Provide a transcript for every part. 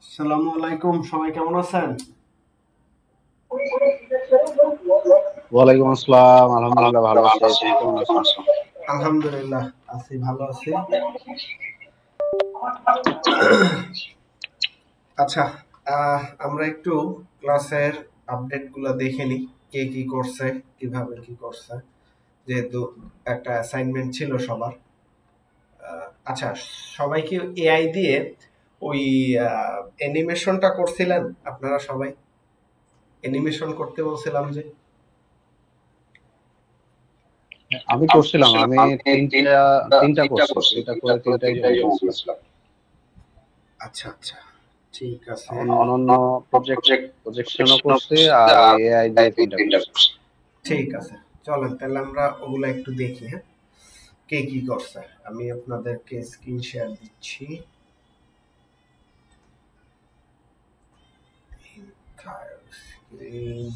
আসসালামু আলাইকুম, সবাই কেমন আছেন? ওয়ালাইকুম আসসালাম, আলহামদুলিল্লাহ ভালো আছি। তুমি কেমন আছো? আলহামদুলিল্লাহ আছি, ভালো আছি। আচ্ছা, আমরা একটু ক্লাসের আপডেট গুলা দেখে নিই, কে কি করছে, কিভাবে কি করছে, যেহেতু একটা অ্যাসাইনমেন্ট ছিল সবার। আচ্ছা, সবাই কি এআই দিয়ে ওই অ্যানিমেশনটা করছিলেন? আপনারা সবাই অ্যানিমেশন করতে বলছিলাম যে। আমি করছিলাম। আমি তিনটা তিনটা করছি, দুইটা করে তিনটাই জমা দিয়েছিলাম। আচ্ছা আচ্ছা, ঠিক আছে। অনন্য প্রজেকশনও করছি, আর ওই এআই দিয়ে তিনটা করছি। ঠিক আছে, চলেন তাহলে আমরা ওগুলা একটু দেখি। হ্যাঁ, কে কি করছে আমি আপনাদেরকে স্ক্রিন শেয়ার দিচ্ছি। Screen.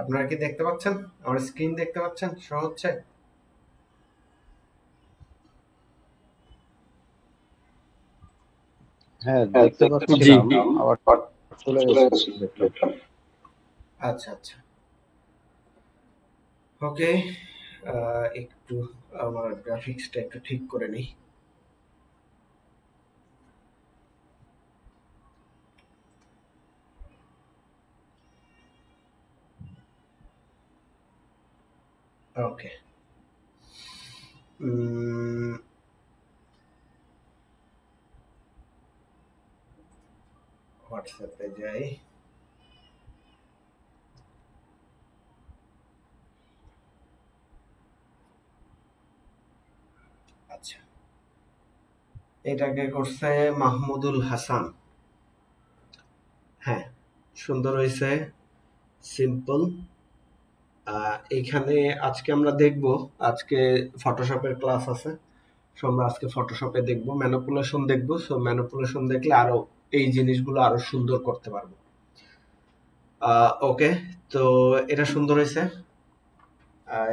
আপনারা কি দেখতে পাচ্ছেন? আমার স্ক্রিন দেখতে পাচ্ছেন? শো হচ্ছে? হ্যাঁ, দেখতে পাচ্ছিলাম, আবার চলে গেছে দেখলাম। আচ্ছা আচ্ছা, ওকে। একটু আমার গ্রাফিক্সটা একটু ঠিক করে নিই। ওকে, হোয়াটসঅ্যাপে যাই। আচ্ছা, এটাকে করছে মাহমুদুল হাসান। হ্যাঁ, সুন্দর হয়েছে, সিম্পল। এইখানে আজকে আমরা দেখব, আজকে ফটোশপের ক্লাস আছে, সো আমরা আজকে ফটোশপে দেখব, ম্যানিপুলেশন দেখব। সো ম্যানিপুলেশন দেখলে আরো এই জিনিসগুলো আরো সুন্দর করতে পারবো। ওকে, তো এটা সুন্দর হয়েছে।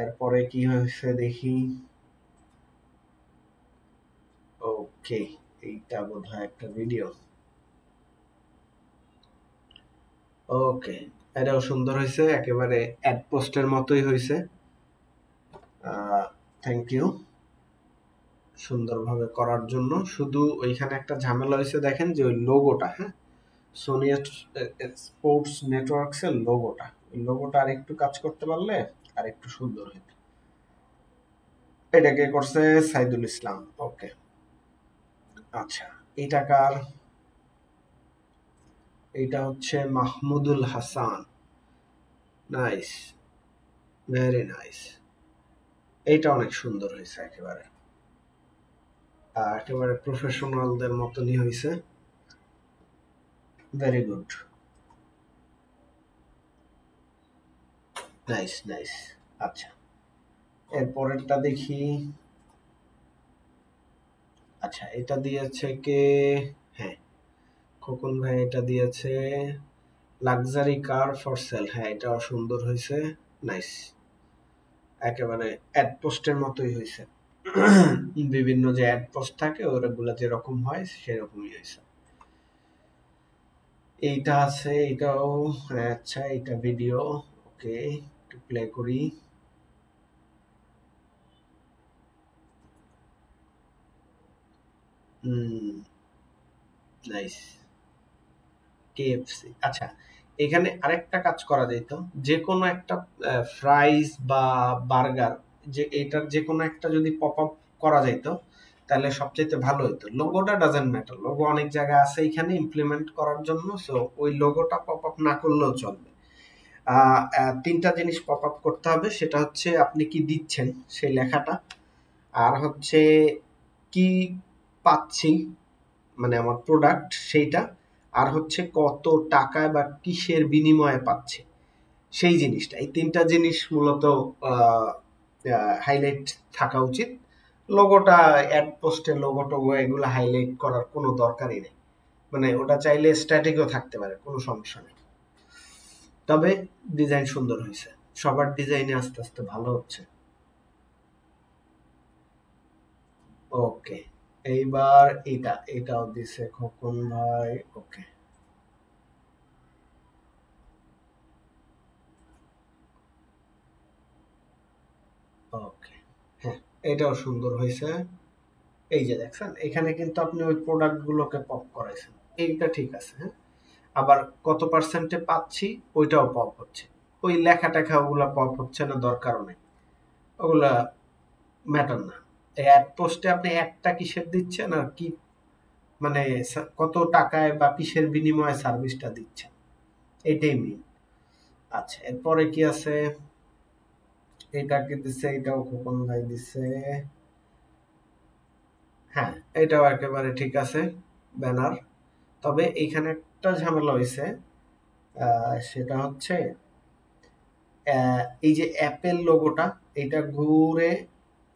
এরপরে কি হয়েছে দেখি। ওকে, এইটা বোধহয় একটা ভিডিও। ওকে, এটাও সুন্দর হয়েছে, একেবারে অ্যাড পোস্টের মতোই হয়েছে। থ্যাংক ইউ সুন্দরভাবে করার জন্য। শুধু ওইখানে একটা ঝামেলা হয়েছে, দেখেন যে ওই লোগোটা, হ্যাঁ, সোনি স্পোর্টস নেটওয়ার্কস এর লোগোটা, ওই লোগোটা আর একটু কাজ করতে পারলে আর একটু সুন্দর হইত। এটাকে করছে সাইদুল ইসলাম। ওকে, আচ্ছা, এটা কার? এটা হচ্ছে Mahmudul Hasan. Nice, very nice. এইটা অনেক সুন্দর হয়েছে, একেবারে একেবারে প্রফেশনালদের মতনই হয়েছে। Very good, nice nice. আচ্ছা, এরপরেরটা দেখি। আচ্ছা, এটা দিয়েছে কে? হ্যাঁ, খোকন ভাই এটা দিয়েছে, লাক্সারি কার ফর সেল। হ্যাঁ, এটাও সুন্দর হয়েছে, নাইস, একেবারে অ্যাড পোস্টের মতোই হয়েছে। বিভিন্ন যে অ্যাড পোস্ট থাকে ওগুলা যেরকম হয় সেরকমই হয়েছে। এইটা আছে, এটাও। আচ্ছা, এটা ভিডিও। ওকে, একটু প্লে করি। Nice, KFC. আচ্ছা, এখানে আরেকটা কাজ করা যেত, যে কোনো একটা ফ্রাইজ বা বার্গার, যে এটার যে কোনো একটা যদি পপ আপ করা যেত তাহলে সবচেয়ে ভালো হতো। লোগোটা ডাজেন্ট ম্যাটার, লোগো অনেক জায়গায় আছে এখানে ইমপ্লিমেন্ট করার জন্য, সো ওই লোগোটা পপ আপ না করলেও চলবে। তিনটা জিনিস পপ আপ করতে হবে, সেটা হচ্ছে আপনি কি দিচ্ছেন সেই লেখাটা, আর হচ্ছে কি পাচ্ছি মানে আমার প্রোডাক্ট সেইটা, আর হচ্ছে কত টাকায় বা কিসের বিনিময়ে পাচ্ছি। সেই জিনিসটা, এই তিনটা জিনিস মূলত হাইলাইট থাকা উচিত। লোগোটা, অ্যাড পোস্টের লোগো টোগো এগুলো হাইলাইট করার কোনো দরকারই নেই, মানে ওটা চাইলে স্ট্যাটিকও থাকতে পারে, কোনো সমস্যা নেই। তবে ডিজাইন সুন্দর হয়েছে, সবার ডিজাইনে আস্তে আস্তে ভালো হচ্ছে। ওকে, এইবার এটাও দিছে খোকন ভাই। ওকে, ওকে, হ্যাঁ, এটাও সুন্দর হয়েছে। এই যে দেখছেন, এখানে কিন্তু আপনি ওই প্রোডাক্ট গুলোকে পপ করাইছেন, এইটা ঠিক আছে। হ্যাঁ, আবার কত পার্সেন্টে পাচ্ছি ওইটাও পপ হচ্ছে, ওই লেখা টেখা ওগুলা পপ হচ্ছে না, দরকারও নেই, ওগুলা ম্যাটার না। অ্যাড পোস্টে আপনি একটা কিসের দিচ্ছেন আর কি, মানে কত টাকায় বা কিসের বিনিময়ে সার্ভিসটা দিচ্ছেন, এইটাই মেইন। আচ্ছা, এরপরে কি আছে? এটা কি দিছে? এটাও খোকন ভাই দিছে। হ্যাঁ, এটাও একেবারে ঠিক আছে, ব্যানার। তবে এইখানে একটা ঝামেলা হয়েছে, সেটা হচ্ছে এই যে অ্যাপেল লোগোটা, এটা ঘুরে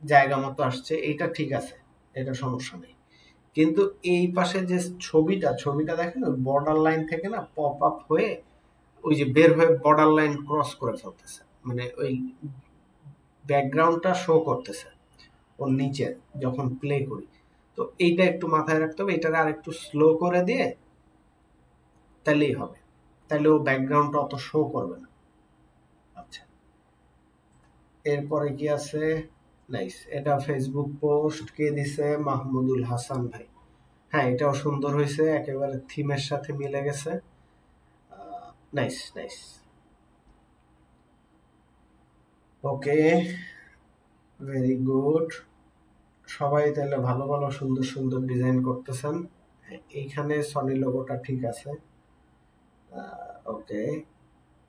জায়গা মতো আসছে, এটা ঠিক আছে, এটা সমস্যা নেই। কিন্তু এই পাশে যে ছবিটা দেখেন, ওই বর্ডার লাইন থেকে না পপ আপ হয়ে ওই যে বের হয়ে বর্ডার লাইন ক্রস করে ফেলতেছে, মানে ওই ব্যাকগ্রাউন্ডটা শো করতেছে ওর নিচে যখন প্লে করি। তো এইটা একটু মাথায় রাখতে হবে, এটাকে আর একটু স্লো করে দিয়ে তাহলেই হবে, তাহলে ও ব্যাকগ্রাউন্ডটা অত শো করবে না। আচ্ছা, এরপরে কি আছে? নাইস, এটা ফেসবুক পোস্ট কে দিছে? মাহমুদুল হাসান ভাই। হ্যাঁ, এটাও সুন্দর হয়েছে, একেবারে থিমের সাথে মিলে গেছে। নাইস নাইস, ওকে, ভেরি গুড। সবাই তাহলে ভালো ভালো সুন্দর সুন্দর ডিজাইন করতেছেন। এইখানে সনি লোগোটা ঠিক আছে। ওকে,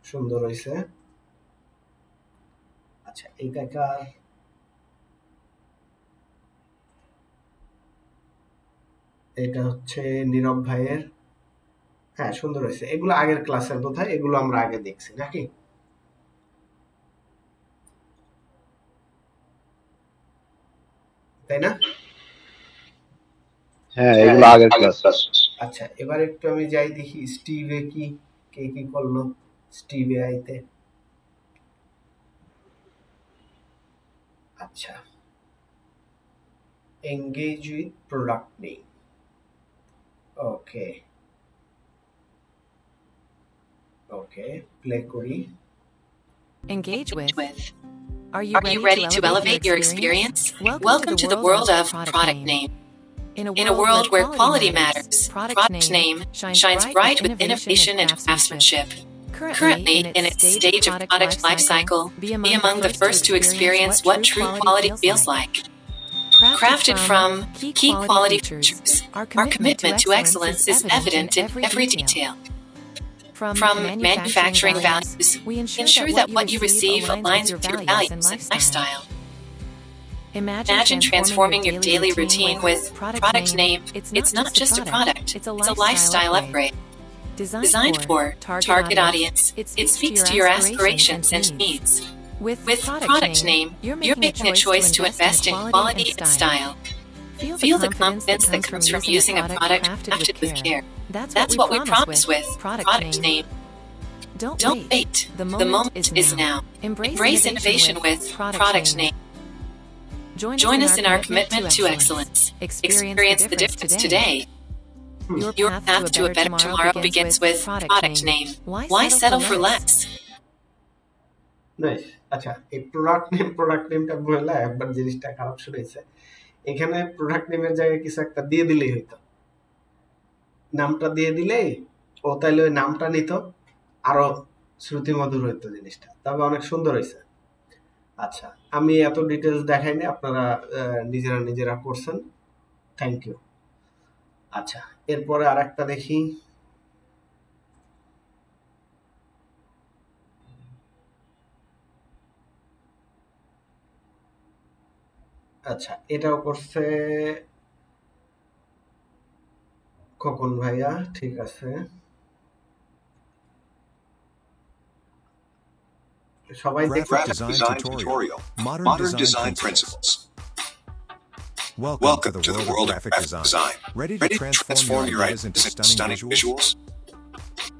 সুন্দর হয়েছে। আচ্ছা, এইটা কার? এটা হচ্ছে নীরব ভাইয়ের। হ্যাঁ, সুন্দর হয়েছে, এগুলো আগের ক্লাসের বোধহয়, এগুলো আমরা আগে দেখছি নাকি, তাই না? হ্যাঁ, এগুলো আগের ক্লাস। আচ্ছা, এবার একটু আমি যাই দেখি স্টিভে কি, কে কি করলো স্টিভে আইতে। আচ্ছা, এঙ্গেজ উইথ প্রোডাক্ট নেই। ওকে, ওকে, প্লে করি। Engage with. Are you Are you ready to elevate your experience? Welcome to the world of product name. In a world where quality matters, product name shines bright with innovation and craftsmanship. Currently, in its stage of product lifecycle, be among the first to experience what true quality feels like. Crafted from key quality features, our commitment to excellence is evident in every detail. From manufacturing values, we ensure that what you receive aligns with your values and lifestyle. Imagine transforming your daily routine with product name. It's not just a product, it's a lifestyle upgrade. Designed for target audience, it speaks to your aspirations and needs. With product name, you're making a choice to invest in quality and style. Feel the confidence that comes from using a product crafted with care. That's what we promise with product name. Don't wait. The moment is now. Embrace innovation with product name. Join us in our commitment to excellence. Experience the difference today. Your path to a better tomorrow begins with product name. Why settle for less? Nice. আচ্ছা, এই product নেমটা বললে একবার জিনিসটা খারাপ শুনেছে, এখানে product নেমের জায়গায় কিছু একটা দিয়ে দিলেই হইতো, নামটা দিয়ে দিলেই ও তাইলে ওই নামটা নিত, আরো শ্রুতিমধুর হইতো জিনিসটা, তবে অনেক সুন্দর হয়েছে। আচ্ছা, আমি এত ডিটেলস দেখাইনি, আপনারা নিজেরা করছেন, থ্যাংক ইউ। আচ্ছা, এরপরে আর একটা দেখি। আচ্ছা, এটাও করছে খোকন ভাইয়া, ঠিক আছে। সবাই দেখতে Graphic Design Tutorial. Modern Design Principles. Welcome to the world of graphic design. Ready Ready to to transform your ideas into stunning visuals?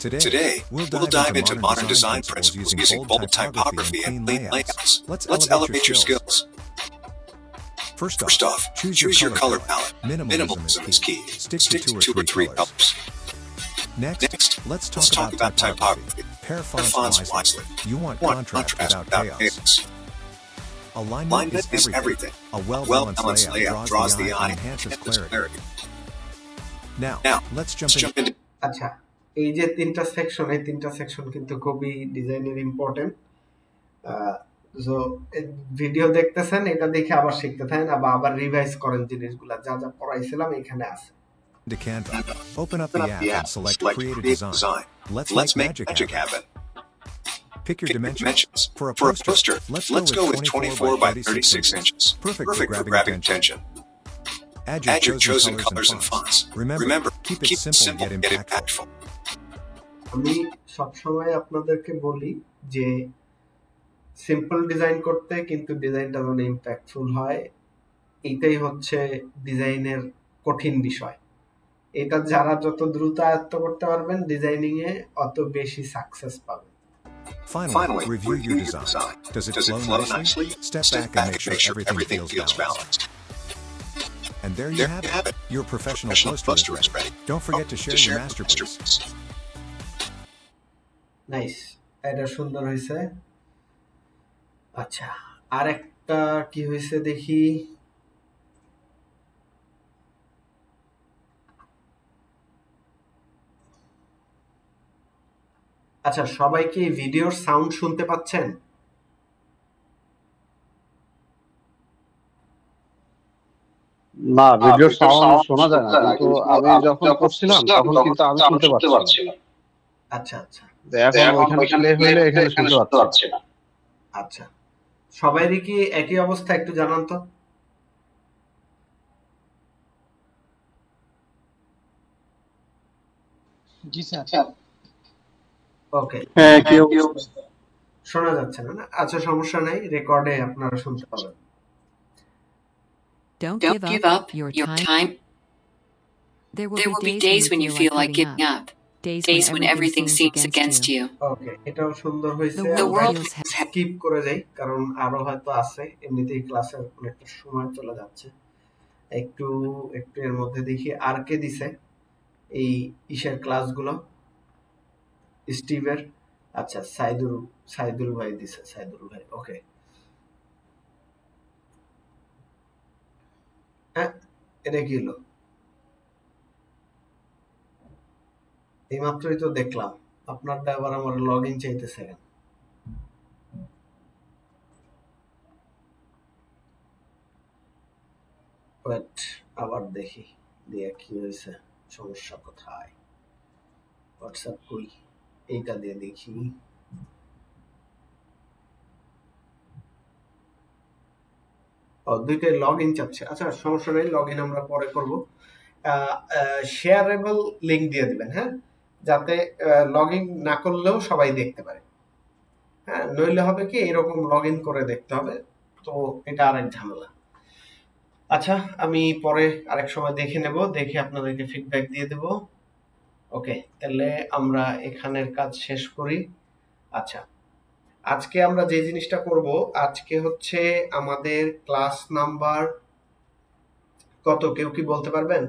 Today, we'll dive into modern design principles using bold typography and clean layouts. Let's elevate your skills. First off, Choose your color palette. Minimalism is key. Stick to two or three colors. Next, Let's let's talk about typography. Pair Pair fonts wisely. You want contrast without chaos. Alignment is everything. A Well-balanced layout draws the eye and and enhances enhances clarity. clarity. Now, Now, let's let's jump jump into into আচ্ছা, এই যে তিনটা section, এই তিনটা section কিন্তু খুবই ডিজাইনের important. So video দেখতেছেন, এটা দেখে আবার শিখতে থাকেন, আবার রিভাইজ করেন জিনিসগুলা, যা যা পড়াইছিলাম এখানে আছে। Canva. Open up the app and select Create a Design. Let's make magic happen. Pick your Pick dimensions. For a For a poster, poster, let's go with 24 by 36 inches. Perfect for grabbing grabbing attention. attention. Add your chosen colors and fonts. Remember, keep it simple yet impactful. আমি সবসময় আপনাদেরকে বলি যে simple design করতে, কিন্তু ডিজাইনটা যেন impactful হয়, এইটাই হচ্ছে ডিজাইনের কঠিন বিষয়। এটা যারা যত দ্রুত আয়ত্ত করতে পারবেন ডিজাইনিং এ, অত বেশি সাকসেস পাবেন। Finally, review your design. Does it flow nicely? Step back and make sure everything feels balanced. And there you have it. Your professional poster is ready. Don't forget to share your masterpiece. Nice, এটা সুন্দর হয়েছে। আচ্ছা, আর একটা কি হয়েছে দেখি। আচ্ছা, সবাই কি ভিডিওর সাউন্ড শুনতে পাচ্ছেন? না, ভিডিওর সাউন্ড শোনা যায় না, কিন্তু আমি যখন করছিলাম তখন কিন্তু আমি শুনতে পাচ্ছিলাম। আচ্ছা আচ্ছা এখন ওইখানে প্লে হইলে এখানে শুনতে পাচ্ছি না। আচ্ছা, সবাইরই কি একই অবস্থা একটু জানান তো। জি স্যার। ওকে, হ্যাঁ, কি অবস্থা? শোনা যাচ্ছে না? আচ্ছা, সমস্যা নাই, রেকর্ডে আপনারা শুনতে পাবেন। Don't give up your time. There There will be days when you feel like giving up. Days when everything seems against you. ওকে, এটাও সুন্দর হয়েছে। The world আমরা feels স্কিপ করে যাই, কারণ আরো হয়তো আছে, এমনিতেই ক্লাসের অনেকটা সময় চলে যাচ্ছে। একটু একটু এর মধ্যে দেখি আর কে দিছে এই ইসের ক্লাসগুলো। স্টিভের, আচ্ছা, সাইদুল ভাই দিছে, সাইদুল ভাই। ওকে, হ্যাঁ, এটা কি হলো? এইমাত্রই তো দেখলাম, আপনারটা আবার আমার লগ ইন চাইতেছে কেন? ওয়েট, আবার দেখি দিয়ে কি হয়েছে, সমস্যা কোথায়। হোয়াটসঅ্যাপ কই, এইটা দিয়ে দেখি। দুইটাই লগ ইন চাচ্ছে। আচ্ছা, সমস্যা নেই, লগ ইন আমরা পরে করব। শেয়ারেবল লিংক দিয়ে দিবেন, হ্যাঁ, যাতে লগ ইন না করলেও সবাই দেখতে পারে। হ্যাঁ, নইলে হবে কি এরকম লগ ইন করে দেখতে হবে, তো এটা আরেক ঝামেলা। আচ্ছা, আমি পরে আরেক সময় দেখে নেব, দেখে আপনাদেরকে ফিডব্যাক দিয়ে দেব। ওকে, তাহলে আমরা এখানের কাজ শেষ করি। আচ্ছা, আজকে আমরা যে জিনিসটা করব, আজকে হচ্ছে আমাদের ক্লাস নাম্বার কত, কেউ কি বলতে পারবেন?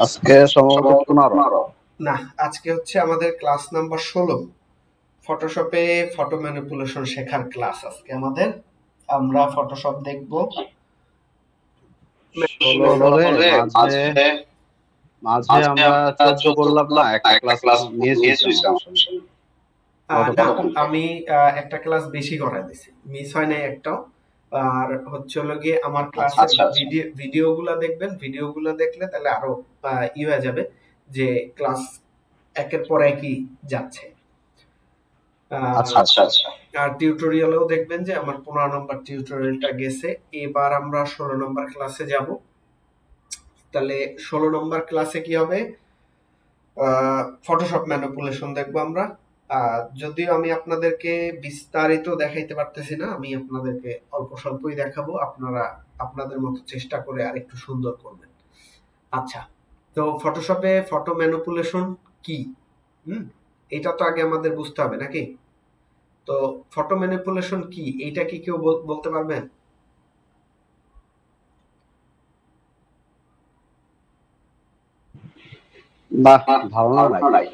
আজকে সম্ভবত 15। না, আজকে হচ্ছে আমাদের ক্লাস নাম্বার 16। ফটোশপে ফটো ম্যানিপুলেশন শেখার ক্লাস আজকে আমাদের। আমরা ফটোশপ দেখব। মাঝে আমরা চর্চা করলাম না, একটা ক্লাস নিয়েছিলাম। আমি একটা ক্লাস বেশি করাই দিছি, মিস হয় নাই একটাও। আর হচ্ছে হলো গিয়ে আমার ক্লাসের ভিডিওগুলো দেখবেন, ভিডিওগুলো দেখলে তাহলে আরো ই হয়ে যাবে যে ক্লাস একের পর একই যাচ্ছে। আর টিউটোরিয়ালেও দেখবেন যে আমার 15 নম্বর টিউটোরিয়ালটা গেছে। এবার আমরা 16 নম্বর ক্লাসে যাব। তাহলে 16 নম্বর ক্লাসে কি হবে, ফটোশপ ম্যানিপুলেশন দেখবো আমরা। যদিও আমি আপনাদেরকে বিস্তারিত দেখাইতে পারতেছি না, আমি আপনাদেরকে অল্প স্বল্পই দেখাবো, আপনারা আপনাদের মতো চেষ্টা করে আরেকটু সুন্দর করবেন। আচ্ছা, তো ফটোশপে ফটো ম্যানিপুলেশন কি, এটা তো আগে আমাদের বুঝতে হবে নাকি? তো ফটো ম্যানিপুলেশন কি, এইটা কি কেউ বলতে পারবেন? বাহ, ধারণা নাই।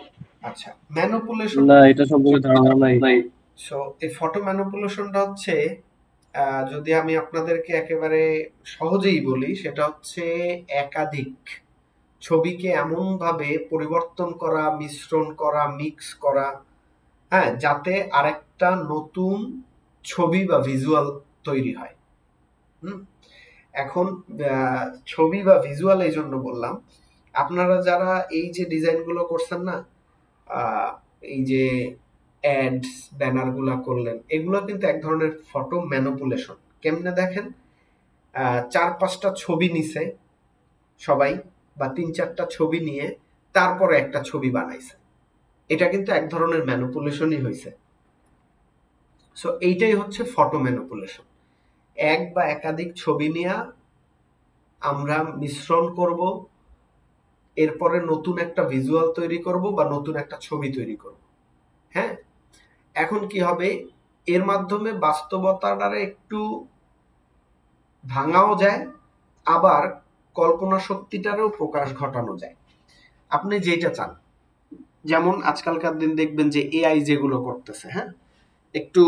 আচ্ছা, ম্যানিপুলেশন না, এটা সম্পর্কে ধারণা নাই। সো এই ফটো ম্যানিপুলেশনটা হচ্ছে, যদি আমি আপনাদেরকে একেবারে সহজেই বলি, সেটা হচ্ছে একাধিক ছবিকে এমন ভাবে পরিবর্তন করা, মিশ্রণ করা, মিক্স করা, হ্যাঁ, যাতে আরেকটা নতুন ছবি বা ভিজুয়াল তৈরি হয়। এখন ছবি বা ভিজুয়াল এই জন্য বললাম, আপনারা যারা এই যে ডিজাইনগুলো করছেন না, এই যে অ্যাডস ব্যানার গুলা করলেন, এগুলো কিন্তু এক ধরনের ফটো ম্যানিপুলেশন। কেমনে দেখেন, 4-5টা ছবি নিছে সবাই, বা 3-4টা ছবি নিয়ে তারপরে একটা ছবি বানাইছে, এটা কিন্তু এক ধরনের ম্যানিপুলেশনই হয়েছে। সো এইটাই হচ্ছে ফটো ম্যানিপুলেশন। এক বা একাধিক ছবি নিয়ে আমরা মিশ্রণ করব, এরপরে নতুন একটা ভিজুয়াল তৈরি করব বা নতুন একটা ছবি তৈরি করব। হ্যাঁ, এখন কি হবে, এর মাধ্যমে বাস্তবতাটারে একটু ভাঙাও যায়, আবার কল্পনা শক্তিটারও প্রকাশ ঘটানো যায়, আপনি যেটা চান। যেমন আজকালকার দিন দেখবেন যে এআই যেগুলো করতেছে, হ্যাঁ, একটু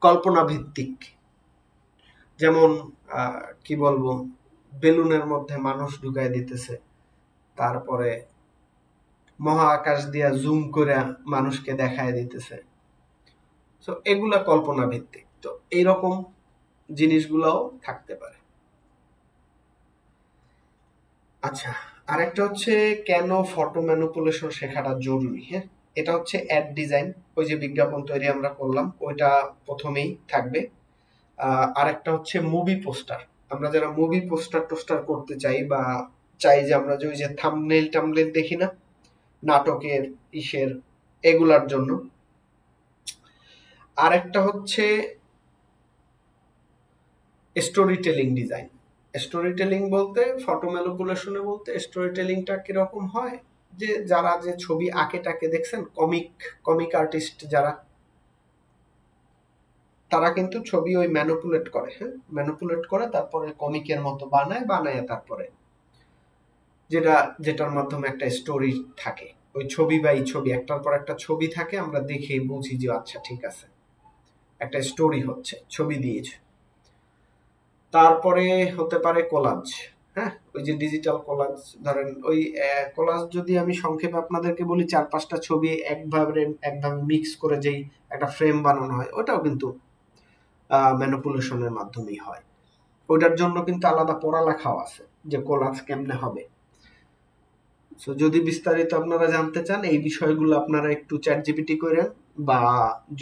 কল্পনা ভিত্তিক, যেমন কি বলবো, বেলুনের মধ্যে মানুষ ঢুকাই দিতেছে, তারপরে মহাকাশ দিয়া জুম করে মানুষকে দেখায় দিতেছে। তো এগুলা কল্পনা ভিত্তিক, তো এইরকম জিনিসগুলাও থাকতে পারে। আচ্ছা, আরেকটা হচ্ছে কেন ফটো ম্যানিপুলেশন শেখাটা জরুরি। হ্যাঁ, এটা হচ্ছে অ্যাড ডিজাইন, ওই যে বিজ্ঞাপন তৈরি আমরা করলাম, ওইটা প্রথমেই থাকবে। আরেকটা হচ্ছে মুভি পোস্টার, আমরা যারা মুভি টোস্টার করতে চাই, বা চাই যে আমরা যে ওই যে থাম্বনেইল টাম্বনেইল দেখি না নাটকের ইসের, এগুলার জন্য। আরেকটা হচ্ছে story telling design. Story telling বলতে, ফটো ম্যানিপুলেশনে বলতে স্টোরি টেলিংটা কিরকম হয়, যে যারা যে ছবি আঁকে টাকে দেখছেন, কমিক আর্টিস্ট যারা, তারা কিন্তু ছবি ওই ম্যানিপুলেট করে, হ্যাঁ, ম্যানিপুলেট করে তারপরে কমিকের মতো বানায় তারপরে যেটার মাধ্যমে একটা স্টোরি থাকে, ওই ছবি বা এই ছবি একটার পর একটা ছবি থাকে, আমরা দেখে বুঝি যে আচ্ছা ঠিক আছে, একটা স্টোরি হচ্ছে, ছবি দিয়েছে। তারপরে হতে পারে কোলাজ, হ্যাঁ, ওই যে ডিজিটাল কোলাজ, ধরেন ওই কোলাজ যদি আমি সংক্ষেপে আপনাদেরকে বলি, 4-5টা ছবি একভাবে মিক্স করে যেই একটা ফ্রেম বানানো হয়, ওটাও কিন্তু ম্যানিপুলেশনের মাধ্যমেই হয়। ওটার জন্য কিন্তু আলাদা পড়ালেখাও আছে, যে কোলাজ কেমনে হবে। সো যদি বিস্তারিত আপনারা জানতে চান এই বিষয়গুলো, আপনারা একটু চ্যাট জিপিটি করেন, বা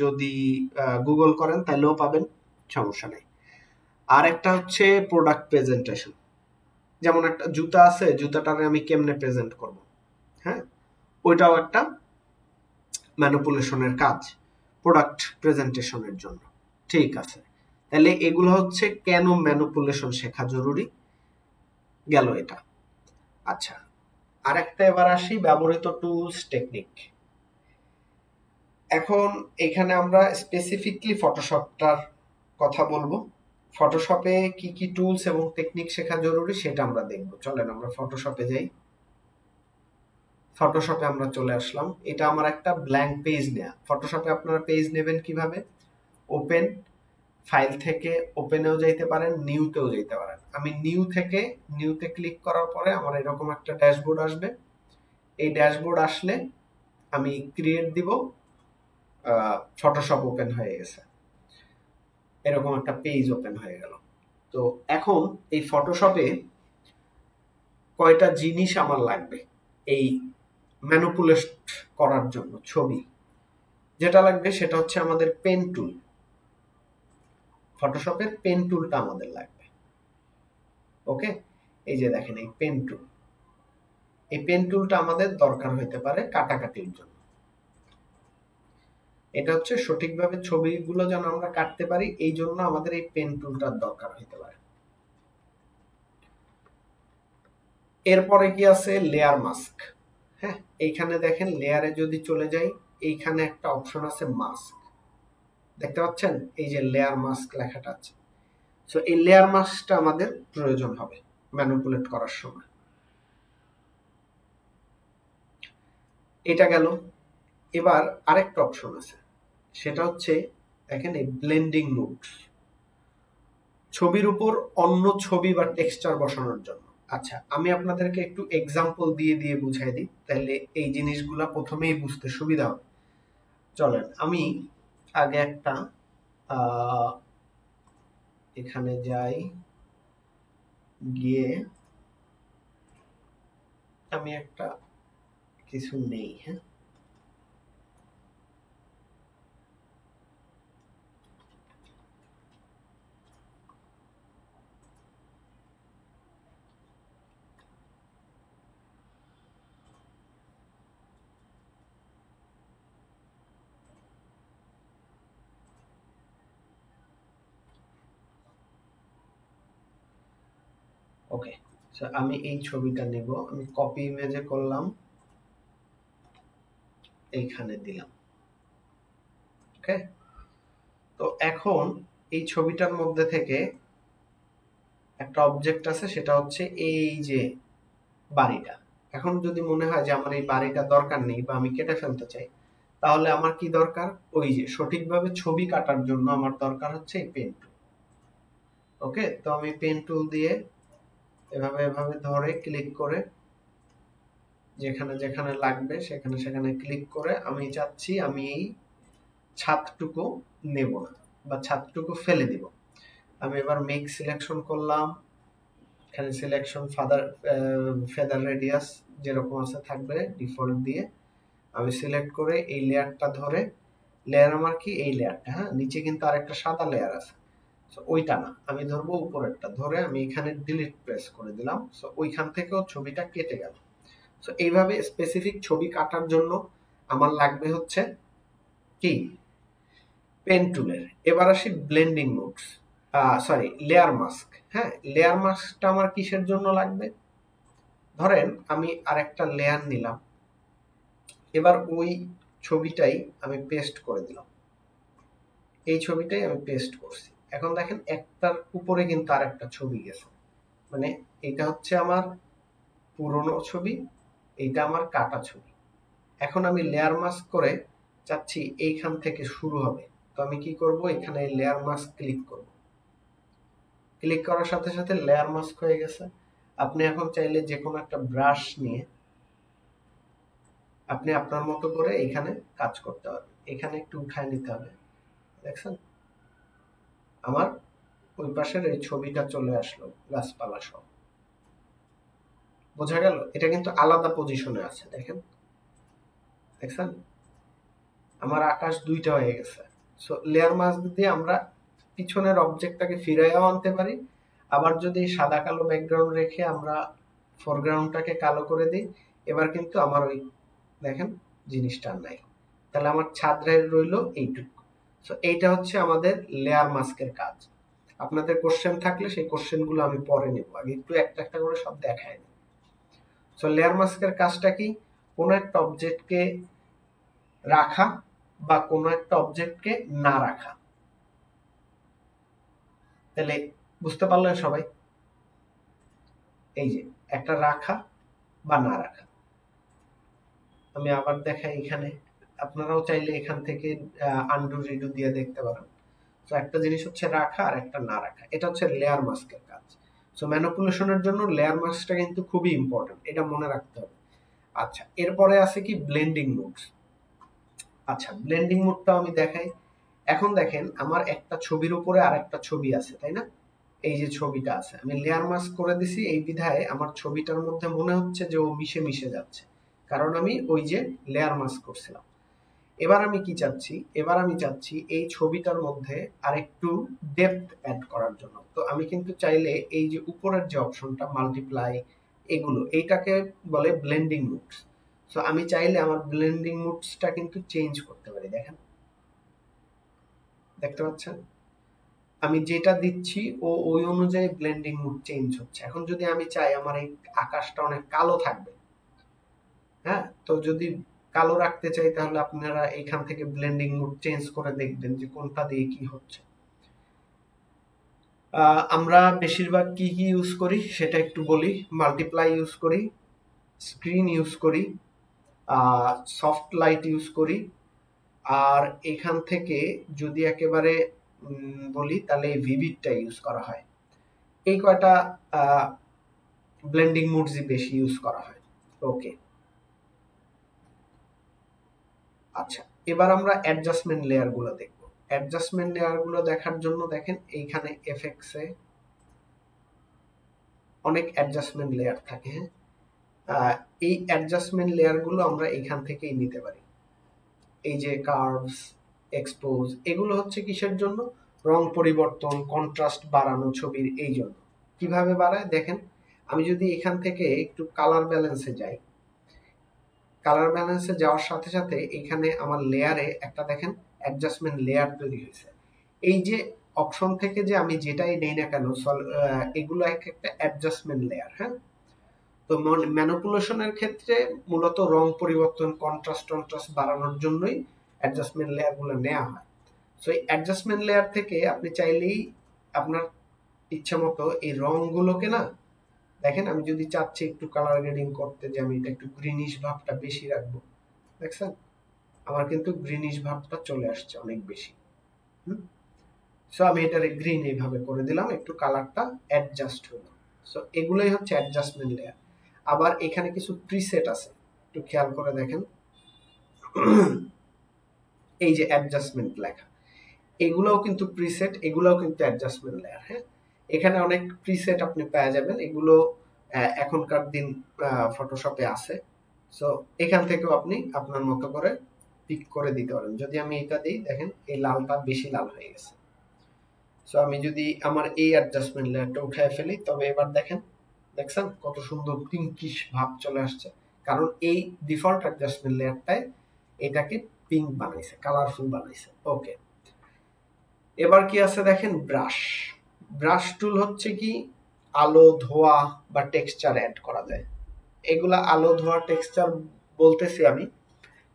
যদি গুগল করেন তাহলেও পাবেন, সমস্যা নেই। আর একটা হচ্ছে প্রোডাক্ট প্রেজেন্টেশন, যেমন একটা জুতা আছে, জুতাটারে আমি কেমনে প্রেজেন্ট করব, হ্যাঁ, ওইটাও একটা ম্যানিপুলেশনের কাজ, প্রোডাক্ট প্রেজেন্টেশনের জন্য। ঠিক আছে, তাহলে এগুলো হচ্ছে কেন ম্যানিপুলেশন শেখা জরুরি গেল এটা। আচ্ছা, আরেকটা এবার আসি, ব্যবহৃত টুলস টেকনিক। এখন এখানে আমরা স্পেসিফিকলি ফটোশপটার কথা বলবো। ফটোশপে কি কি টুলস এবং টেকনিক শেখা জরুরি সেটা আমরা দেখব। চলেন আমরা ফটোশপে যাই। ফটোশপে আমরা চলে আসলাম, এটা আমার একটা ব্ল্যাঙ্ক পেজ নেয়া। ফটোশপে আপনারা পেজ নেবেন কিভাবে, ওপেন, ফাইল থেকে ওপেনেও যাইতে পারেন, নিউতেও যাইতে পারেন। আমি নিউতে ক্লিক করার পরে আমার এরকম একটা ড্যাশবোর্ড আসবে। এই ড্যাশবোর্ড আসলে আমি ক্রিয়েট দিব, ফটোশপ ওপেন হয়ে গেছে, এরকম একটা পেজ ওপেন হয়ে গেল। তো এখন এই ফটোশপে কয়টা জিনিস আমার লাগবে এই ম্যানিপুলেট করার জন্য ছবি, যেটা লাগবে সেটা হচ্ছে আমাদের পেন টুল। ফটোশপের পেন টুলটা আমাদের লাগবে। ওকে, এই যে দেখেন এই পেন টুল, এই পেন টুলটা আমাদের দরকার হইতে পারে কাটাকাটির জন্য। এটা হচ্ছে সঠিকভাবে ছবিগুলো যেন আমরা কাটতে পারি, এই জন্য আমাদের এই পেন টুলটার দরকার হতে পারে। এরপরে কি আছে, লেয়ার মাস্ক। হ্যাঁ, এইখানে দেখেন লেয়ারে যদি চলে যাই, এইখানে একটা অপশন আছে মাস্ক, দেখতে পাচ্ছেন এই যে লেয়ার মাস্ক লেখাটা আছে। সো এই লেয়ার মাস্কটা আমাদের প্রয়োজন হবে ম্যানিপুলেট করার সময়। এটা গেল। এবার আরেকটা অপশন আছে, সেটা হচ্ছে দেখেন এই ব্লেন্ডিং মোডস, ছবির উপর অন্য ছবি বা টেক্সচার বসানোর জন্য। আচ্ছা, আমি আপনাদেরকে একটু এক্সাম্পল দিয়ে দিয়ে বুঝাই দিই, তাহলে এই জিনিসগুলা প্রথমেই বুঝতে সুবিধা হবে। চলেন আমি আগে একটা এখানে যাই, গিয়ে আমি একটা কিছু নেই। হ্যাঁ, ওকে। সো আমি এই ছবিটা নেব, আমি কপি ইমেজে করলাম, এইখানে দিলাম। ওকে, তো এখন এই ছবিটার মধ্যে থেকে একটা অবজেক্ট আছে, সেটা হচ্ছে এই যে বাড়িটা। এখন যদি মনে হয় যে আমার এই বাড়িটা দরকার নেই বা আমি কেটে ফেলতে চাই, তাহলে আমার কি দরকার, ওই যে সঠিকভাবে ছবি কাটার জন্য আমার দরকার হচ্ছে এই পেন টুল। ওকে, তো আমি পেন টুল দিয়ে এভাবে এভাবে ধরে ক্লিক করে যেখানে যেখানে লাগবে সেখানে সেখানে ক্লিক করে আমি চাচ্ছি আমি এই ছাদটুকু নেব না বা ছাদটুকু ফেলে দিব। আমি এবার মেক সিলেকশন করলাম, এখানে সিলেকশন ফেদার রেডিয়াস যেরকম আছে থাকবে ডিফল্ট দিয়ে আমি সিলেক্ট করে এই লেয়ারটা ধরে, লেয়ার আমার কি এই লেয়ারটা, হ্যাঁ নিচে কিন্তু আরেকটা সাদা লেয়ার আছে, সো ওইটা না, আমি ধরবো উপরেরটা ধরে আমি এখানে ডিলিট প্রেস করে দিলাম। সো ওইখান থেকেও ছবিটা কেটে গেল। সো এইভাবে স্পেসিফিক ছবি কাটার জন্য আমার লাগবে হচ্ছে কি, পেন টুলের। এবার আসি blending modes, sorry layer mask. হ্যাঁ, লেয়ার মাস্কটা আমার কিসের জন্য লাগবে, ধরেন আমি আরেকটা লেয়ার নিলাম, এবার ওই ছবিটাই আমি পেস্ট করে দিলাম, এই ছবিটাই আমি পেস্ট করছি। এখন দেখেন একটার উপরে কিন্তু আরেকটা ছবি গেছে, মানে এটা হচ্ছে আমার পুরনো ছবি, এইটা আমার কাটা ছবি। এখন আমি লেয়ার মাস্ক করে চাচ্ছি এইখান থেকে শুরু হবে, তো আমি কি করব, এখানে লেয়ার মাস্ক ক্লিক করব, ক্লিক করার সাথে সাথে লেয়ার মাস্ক হয়ে গেছে। আপনি এখন চাইলে যে কোনো একটা ব্রাশ নিয়ে আপনি আপনার মতো করে এখানে কাজ করতে পারবেন। এখানে একটু উঠায় নিতে হবে, দেখছেন আমার ওই পাশের এই ছবিটা চলে আসলো গাছপালা সব, বোঝা গেল? এটা কিন্তু আলাদা পজিশনে আছে, দেখেন দেখছেন আমার আকাশ দুইটা হয়ে গেছে। সো লেয়ার মাস্ক দিয়ে আমরা পিছনের অবজেক্টটাকে ফিরাইয়াও আনতে পারি, আবার যদি সাদা কালো ব্যাকগ্রাউন্ড রেখে আমরা ফোরগ্রাউন্ডটাকে কালো করে দিই, এবার কিন্তু আমার ওই দেখেন জিনিসটা নাই, তাহলে আমার ছাদ রইল এইটুকু। সো এইটা হচ্ছে আমাদের লেয়ার মাস্কের কাজ। আপনাদের কোশ্চেন থাকলে সেই কোশ্চেনগুলো আমি পরে নেব, আগে একটু একটা একটা করে সব দেখাই দিই। সো লেয়ার মাস্কের কাজটা কি, কোনো একটা অবজেক্টকে রাখা বা কোনো একটা অবজেক্টকে না রাখা। তাহলে বুঝতে পারলেন সবাই, এই যে একটা রাখা বা না রাখা। আমি আবার দেখাই, এখানে আপনারাও চাইলে এখান থেকে আনডু রিডু দিয়ে দেখতে পারেন। তো একটা জিনিস হচ্ছে রাখা আর একটা না রাখা, এটা হচ্ছে লেয়ার মাস্কের কাজ। সো ম্যানিপুলেশনের জন্য লেয়ার মাস্কটা কিন্তু খুবই ইম্পর্টেন্ট, এটা মনে রাখতে হবে। আচ্ছা, এরপরে আছে কি ব্লেন্ডিং মোডস। আচ্ছা, ব্লেন্ডিং মোডটা আমি দেখাই। এখন দেখেন আমার একটা ছবির উপরে আর একটা ছবি আছে, তাই না? এই যে ছবিটা আছে, আমি লেয়ার মাস্ক করে দিছি, এই বিধায় আমার ছবিটার মধ্যে মনে হচ্ছে যে ও মিশে মিশে যাচ্ছে, কারণ আমি ওই যে লেয়ার মাস্ক করছিলাম। এবার আমি কি চাচ্ছি, এবার আমি চাচ্ছি এই ছবিটার মধ্যে আরেকটু ডেপথ অ্যাড করার জন্য। তো আমি কিন্তু চাইলে এই যে উপরের যে অপশনটা মাল্টিপ্লাই এগুলো, এইটাকে বলে ব্লেন্ডিং মুডস। সো আমি চাইলে আমার ব্লেন্ডিং মুডসটা কিন্তু চেঞ্জ করতে পারি, দেখেন দেখতে পাচ্ছেন আমি যেটা দিচ্ছি ও ওই অনুযায়ী ব্লেন্ডিং মুড চেঞ্জ হচ্ছে। এখন যদি আমি চাই আমার এই আকাশটা অনেক কালো থাকবে, হ্যাঁ, তো যদি কালো রাখতে চাই তাহলে আপনারা এইখান থেকে ব্লেন্ডিং মুড চেঞ্জ করে দেখবেন যে কোনটা দিয়ে কি হচ্ছে। আমরা বেশিরভাগ কি কি ইউজ করি সেটা একটু বলি। মাল্টিপ্লাই ইউজ করি, স্ক্রিন ইউজ করি, সফট লাইট ইউজ করি, আর এখান থেকে যদি একেবারে বলি তাহলে ভিভিডটা ইউজ করা হয়। এই কয়টা ব্লেন্ডিং মুডসই বেশি ইউজ করা হয়। ওকে, আচ্ছা, এবার আমরা অ্যাডজাস্টমেন্ট লেয়ার গুলো দেখবো। অ্যাডজাস্টমেন্ট লেয়ার গুলো দেখার জন্য দেখেন এইখানে এফএক্টস এ অনেক অ্যাডজাস্টমেন্ট লেয়ার থাকে। হ্যাঁ, এই অ্যাডজাস্টমেন্ট লেয়ার গুলো আমরা এখান থেকেই নিতে পারি। এই যে কার্ভস, এক্সপোজ, এগুলো হচ্ছে কিসের জন্য? রং পরিবর্তন, কন্ট্রাস্ট বাড়ানো ছবির। এই জন্য কিভাবে বাড়ায় দেখেন, আমি যদি এখান থেকে একটু কালার ব্যালেন্সে যাই, কালার ব্যালেন্সে যাওয়ার সাথে সাথে এখানে আমার লেয়ারে একটা দেখেন অ্যাডজাস্টমেন্ট লেয়ার তৈরি হয়েছে। এই যে অপশন থেকে যে আমি যেটাই নেই না কেন এগুলো এক একটা অ্যাডজাস্টমেন্ট লেয়ার। হ্যাঁ, তো ম্যানিপুলেশনের ক্ষেত্রে মূলত রং পরিবর্তন, কন্ট্রাস্ট বাড়ানোর জন্যই অ্যাডজাস্টমেন্ট লেয়ার গুলো নেওয়া হয়। সো এই অ্যাডজাস্টমেন্ট লেয়ার থেকে আপনি চাইলেই আপনার ইচ্ছা মতো এই রংগুলোকে না, দেখেন আমি যদি চাচ্ছি একটু কালার গ্রেডিং করতে, যে আমি এটা একটু গ্রিনিশ ভাবটা বেশি রাখবো, দেখছেন আমার কিন্তু গ্রিনিশ ভাবটা চলে আসছে অনেক বেশি। সো আমি এটারে গ্রিন এইভাবে করে দিলাম, একটু কালারটা অ্যাডজাস্ট হলো। সো এগুলোই হচ্ছে অ্যাডজাস্টমেন্ট লেয়ার। আবার এখানে কিছু প্রিসেট আছে, একটু খেয়াল করে দেখেন এই যে অ্যাডজাস্টমেন্ট লেখা, এগুলোও কিন্তু প্রিসেট, এগুলোও কিন্তু অ্যাডজাস্টমেন্ট লেয়ার। হ্যাঁ, এখানে অনেক প্রিসেট আপনি পেয়ে যাবেন, এগুলো এখনকার দিন ফটোশপে আছে। সো এখান থেকেও আপনি আপনার মতো করে পিক করে দিতে পারেন। যদি আমি এটা দিই, দেখেন এই লালটা বেশি লাল হয়ে গেছে। সো আমি যদি আমার এই অ্যাডজাস্টমেন্ট লেয়ারটা উঠায় ফেলি, তবে এবার দেখছেন কত সুন্দর পিঙ্কিশ ভাব চলে আসছে, কারণ এই ডিফল্ট অ্যাডজাস্টমেন্ট লেয়ারটায় এটাকে পিঙ্ক বানাইছে, কালারফুল বানাইছে। ওকে, এবার কি আছে দেখেন, ব্রাশ। ব্রাশ টুল হচ্ছে কি আলো, ধোয়া বা টেক্সচার অ্যাড করা যায়। এগুলা আলো, ধোয়া, টেক্সচার বলতেছি আমি,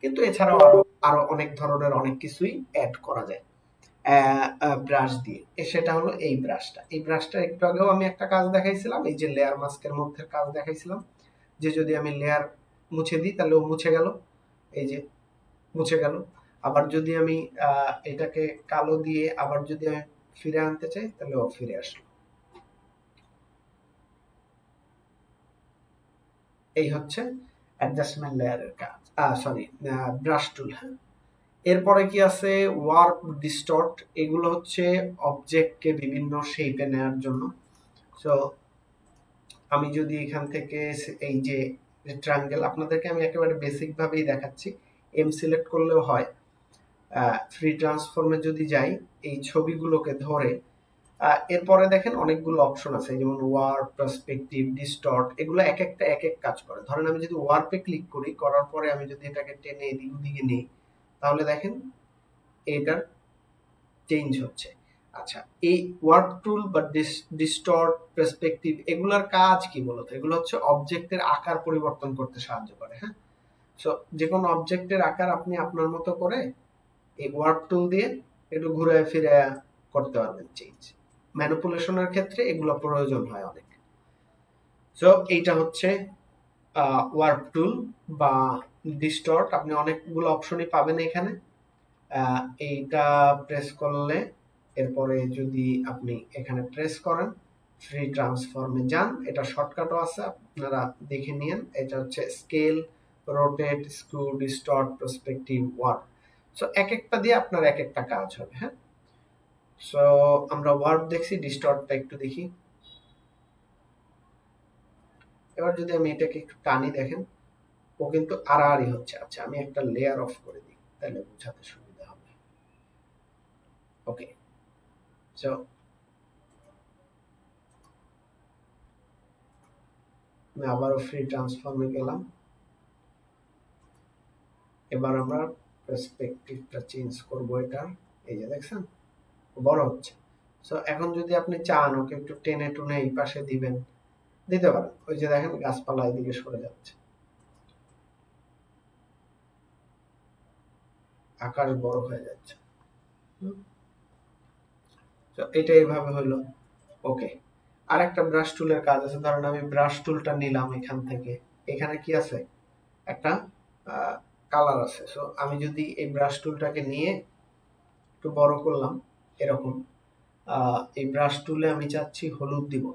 কিন্তু এছাড়াও আরো অনেক ধরনের অনেক কিছুই অ্যাড করা যায় ব্রাশ দিয়ে। সেটা হলো এই ব্রাশটা। এই ব্রাশটা একটু আগেও আমি একটা কাজ দেখাইছিলাম, এই যে লেয়ার মাস্কের মধ্যে কাজ দেখাইছিলাম, যে যদি আমি লেয়ার মুছে দিই তাহলে ও মুছে গেল, এই যে মুছে গেল। আবার যদি আমি এটাকে কালো দিয়ে আবার যদি আমি ফিরে আনতে চাই তাহলে ও ফিরে আসলো। এই হচ্ছে অ্যাডজাস্টমেন্ট লেয়ারের কাজ, ব্রাশ টুল। হ্যাঁ, এরপরে কি আছে, ওয়ার্প, ডিস্টর্ট। এগুলো হচ্ছে অবজেক্টকে বিভিন্ন শেপে নেওয়ার জন্য। সো আমি যদি এখান থেকে এই যে ট্রায়াঙ্গেল, আপনাদেরকে আমি একেবারে বেসিক ভাবেই দেখাচ্ছি, এম সিলেক্ট করলেও হয়। ফ্রি ট্রান্সফর্মে যদি যাই, এই ছবিগুলোকে ধরে এরপরে দেখেন অনেকগুলো অপশন আছে, যেমন ওয়ার্প, পার্সপেক্টিভ, ডিস্টর্ট, এগুলো এক একটা এক এক কাজ করে। ধরেন আমি যদি ওয়ার্পে ক্লিক করি, করার পরে আমি যদি এটাকে টেনে এদিক ওদিকে নিই, তাহলে দেখেন এটার চেঞ্জ হচ্ছে। আচ্ছা, এই ওয়ার্প টুল বা ডিস্টর্ট, পার্সপেক্টিভ, এগুলোর কাজ কি বলতো? এগুলো হচ্ছে অবজেক্টের আকার পরিবর্তন করতে সাহায্য করে। হ্যাঁ, সো যে কোনো অবজেক্টের আকার আপনি আপনার মতো করে এই ওয়ার্প টুল দিয়ে একটু ঘুরে ফিরে করতে পারবেন চেঞ্জ। ম্যানিপুলেশনের ক্ষেত্রে এগুলো প্রয়োজন হয় অনেক। সো এইটা হচ্ছে ওয়ার্প টুল বা ডিস্টর্ট। আপনি অনেকগুলো অপশনই পাবেন এখানে। এইটা প্রেস করলে, এরপরে যদি আপনি এখানে প্রেস করেন, ফ্রি ট্রান্সফর্মে যান, এটা শর্টকাটও আছে, আপনারা দেখে নিন। এটা হচ্ছে scale, rotate, screw, distort, perspective, warp. So এক একটা দিয়ে আপনার এক একটা কাজ হবে। হ্যাঁ, সো আমরা ওয়ার্প দেখছি, ডিস্টর্টটা একটু দেখি। এবার যদি আমি এটাকে একটু টানি, দেখেন ও কিন্তু আড়াআড়ি হচ্ছে। আচ্ছা, আমি একটা লেয়ার অফ করে দিই, তাহলে বোঝাতে সুবিধা হবে। ওকে, সো আমি আবারও ফ্রি ট্রান্সফর্মে গেলাম। এবার আমরা পার্সপেক্টিভটা চেঞ্জ করব। এটা এই যে দেখছেন বড় হচ্ছে। সো এখন যদি আপনি চান ওকে একটু টেনে টুনে এই পাশে দিবেন, দিতে পারেন। ওই যে দেখেন গাছপালা এদিকে সরে যাচ্ছে, আকাশ বড় হয়ে যাচ্ছে। তো এটা এইভাবে হলো। ওকে, আর একটা ব্রাশ টুলের কাজ আছে। ধরেন আমি ব্রাশ টুলটা নিলাম এখান থেকে, এখানে কি আছে, একটা কালার আছে। সো আমি যদি এই ব্রাশ টুলটাকে নিয়ে একটু বড় করলাম এরকম, এই ব্রাশ টুলে আমি চাচ্ছি হলুদ দিব,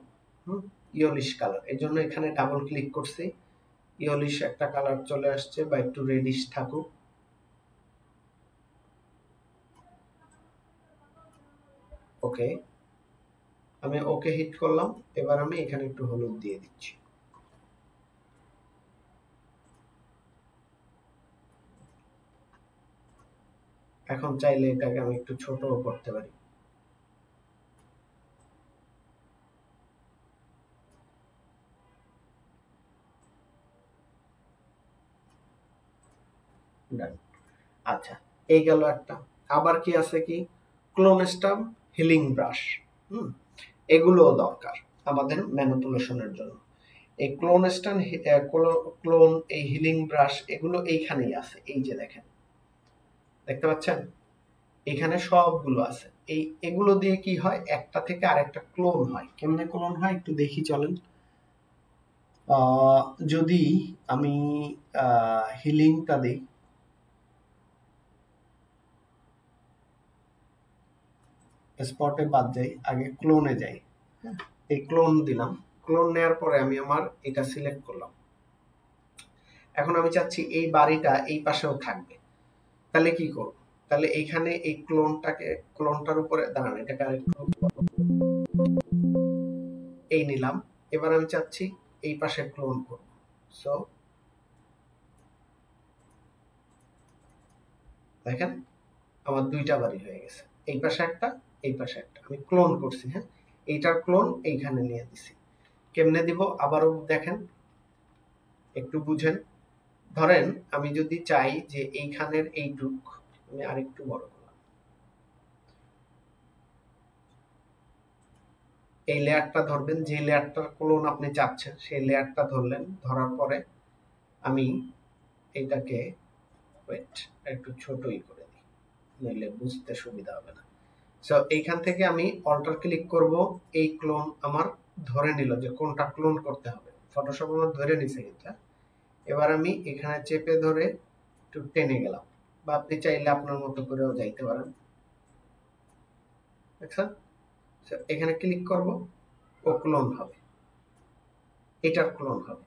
ইয়েলিশ কালার। এর জন্য এখানে ডাবল ক্লিক করছি, ইয়েলিশ একটা কালার চলে আসছে, বা একটু রেডিশ থাকুক। ওকে, আমি ওকে হিট করলাম। এবার আমি এখানে একটু হলুদ দিয়ে দিচ্ছি। এখন চাইলে এটাকে আমি একটু ছোটও করতে পারি। আচ্ছা, এই গেল একটা। আবার কি আছে, কি ক্লোনস্টাম, হিলিং ব্রাশ, এগুলোও দরকার আমাদের ম্যানিপুলেশনের জন্য। এই ক্লোনস্টাম, ক্লোন, এই হিলিং ব্রাশ, এগুলো এইখানেই আছে। এই যে দেখেন, দেখতে পাচ্ছেন এখানে সবগুলো আছে। এগুলো দিয়ে কি হয়, একটা থেকে আরেকটা ক্লোন হয়। কেমনে ক্লোন হয় একটু দেখি চলেন। যদি আমি হিলিংটা দিই, স্পটে বাদ যাই, আগে ক্লোনে যাই। এই ক্লোন দিলাম, ক্লোন নেওয়ার পরে আমি আমার এটা সিলেক্ট করলাম। এখন আমি চাচ্ছি এই বাড়িটা এই পাশেও থাকবে। তাহলে কি করব, তাহলে এইখানে এই ক্লোনটার উপরে দাঁড়ান, এটাকে আরেকটু এই নিলাম। এবার আমি চাচ্ছি এই পাশে ক্লোন করব। সো দেখেন আমার দুইটা বাড়ি হয়ে গেছে, এই পাশে একটা, এই পাশে একটা। আমি ক্লোন করছি, হ্যাঁ, এইটার ক্লোন এইখানে নিয়ে দিছি। কেমনে দিব আবারও দেখেন, একটু বুঝেন। ধরেন আমি যদি চাই যে এইখানের এইটুক আমি আরেকটু বড় করলাম, এই লেয়ারটা ধরবেন, যে লেয়ারটার ক্লোন আপনি চাচ্ছেন সেই লেয়ারটা ধরলেন। ধরার পরে আমি এইটাকে একটু ছোটই করে দিই, নইলে বুঝতে সুবিধা হবে না। সো এইখান থেকে আমি অল্টার ক্লিক করব, এই ক্লোন আমার ধরে নিল যে কোনটা ক্লোন করতে হবে। ফটোশপ আমার ধরে নিছে এটা। এবার আমি এখানে চেপে ধরে একটু টেনে গেলাম, বা আপনি চাইলে আপনার মতো করেও যাইতে পারেন। দেখছেন, এখানে ক্লিক করব, ও ক্লোন হবে, এটার ক্লোন হবে।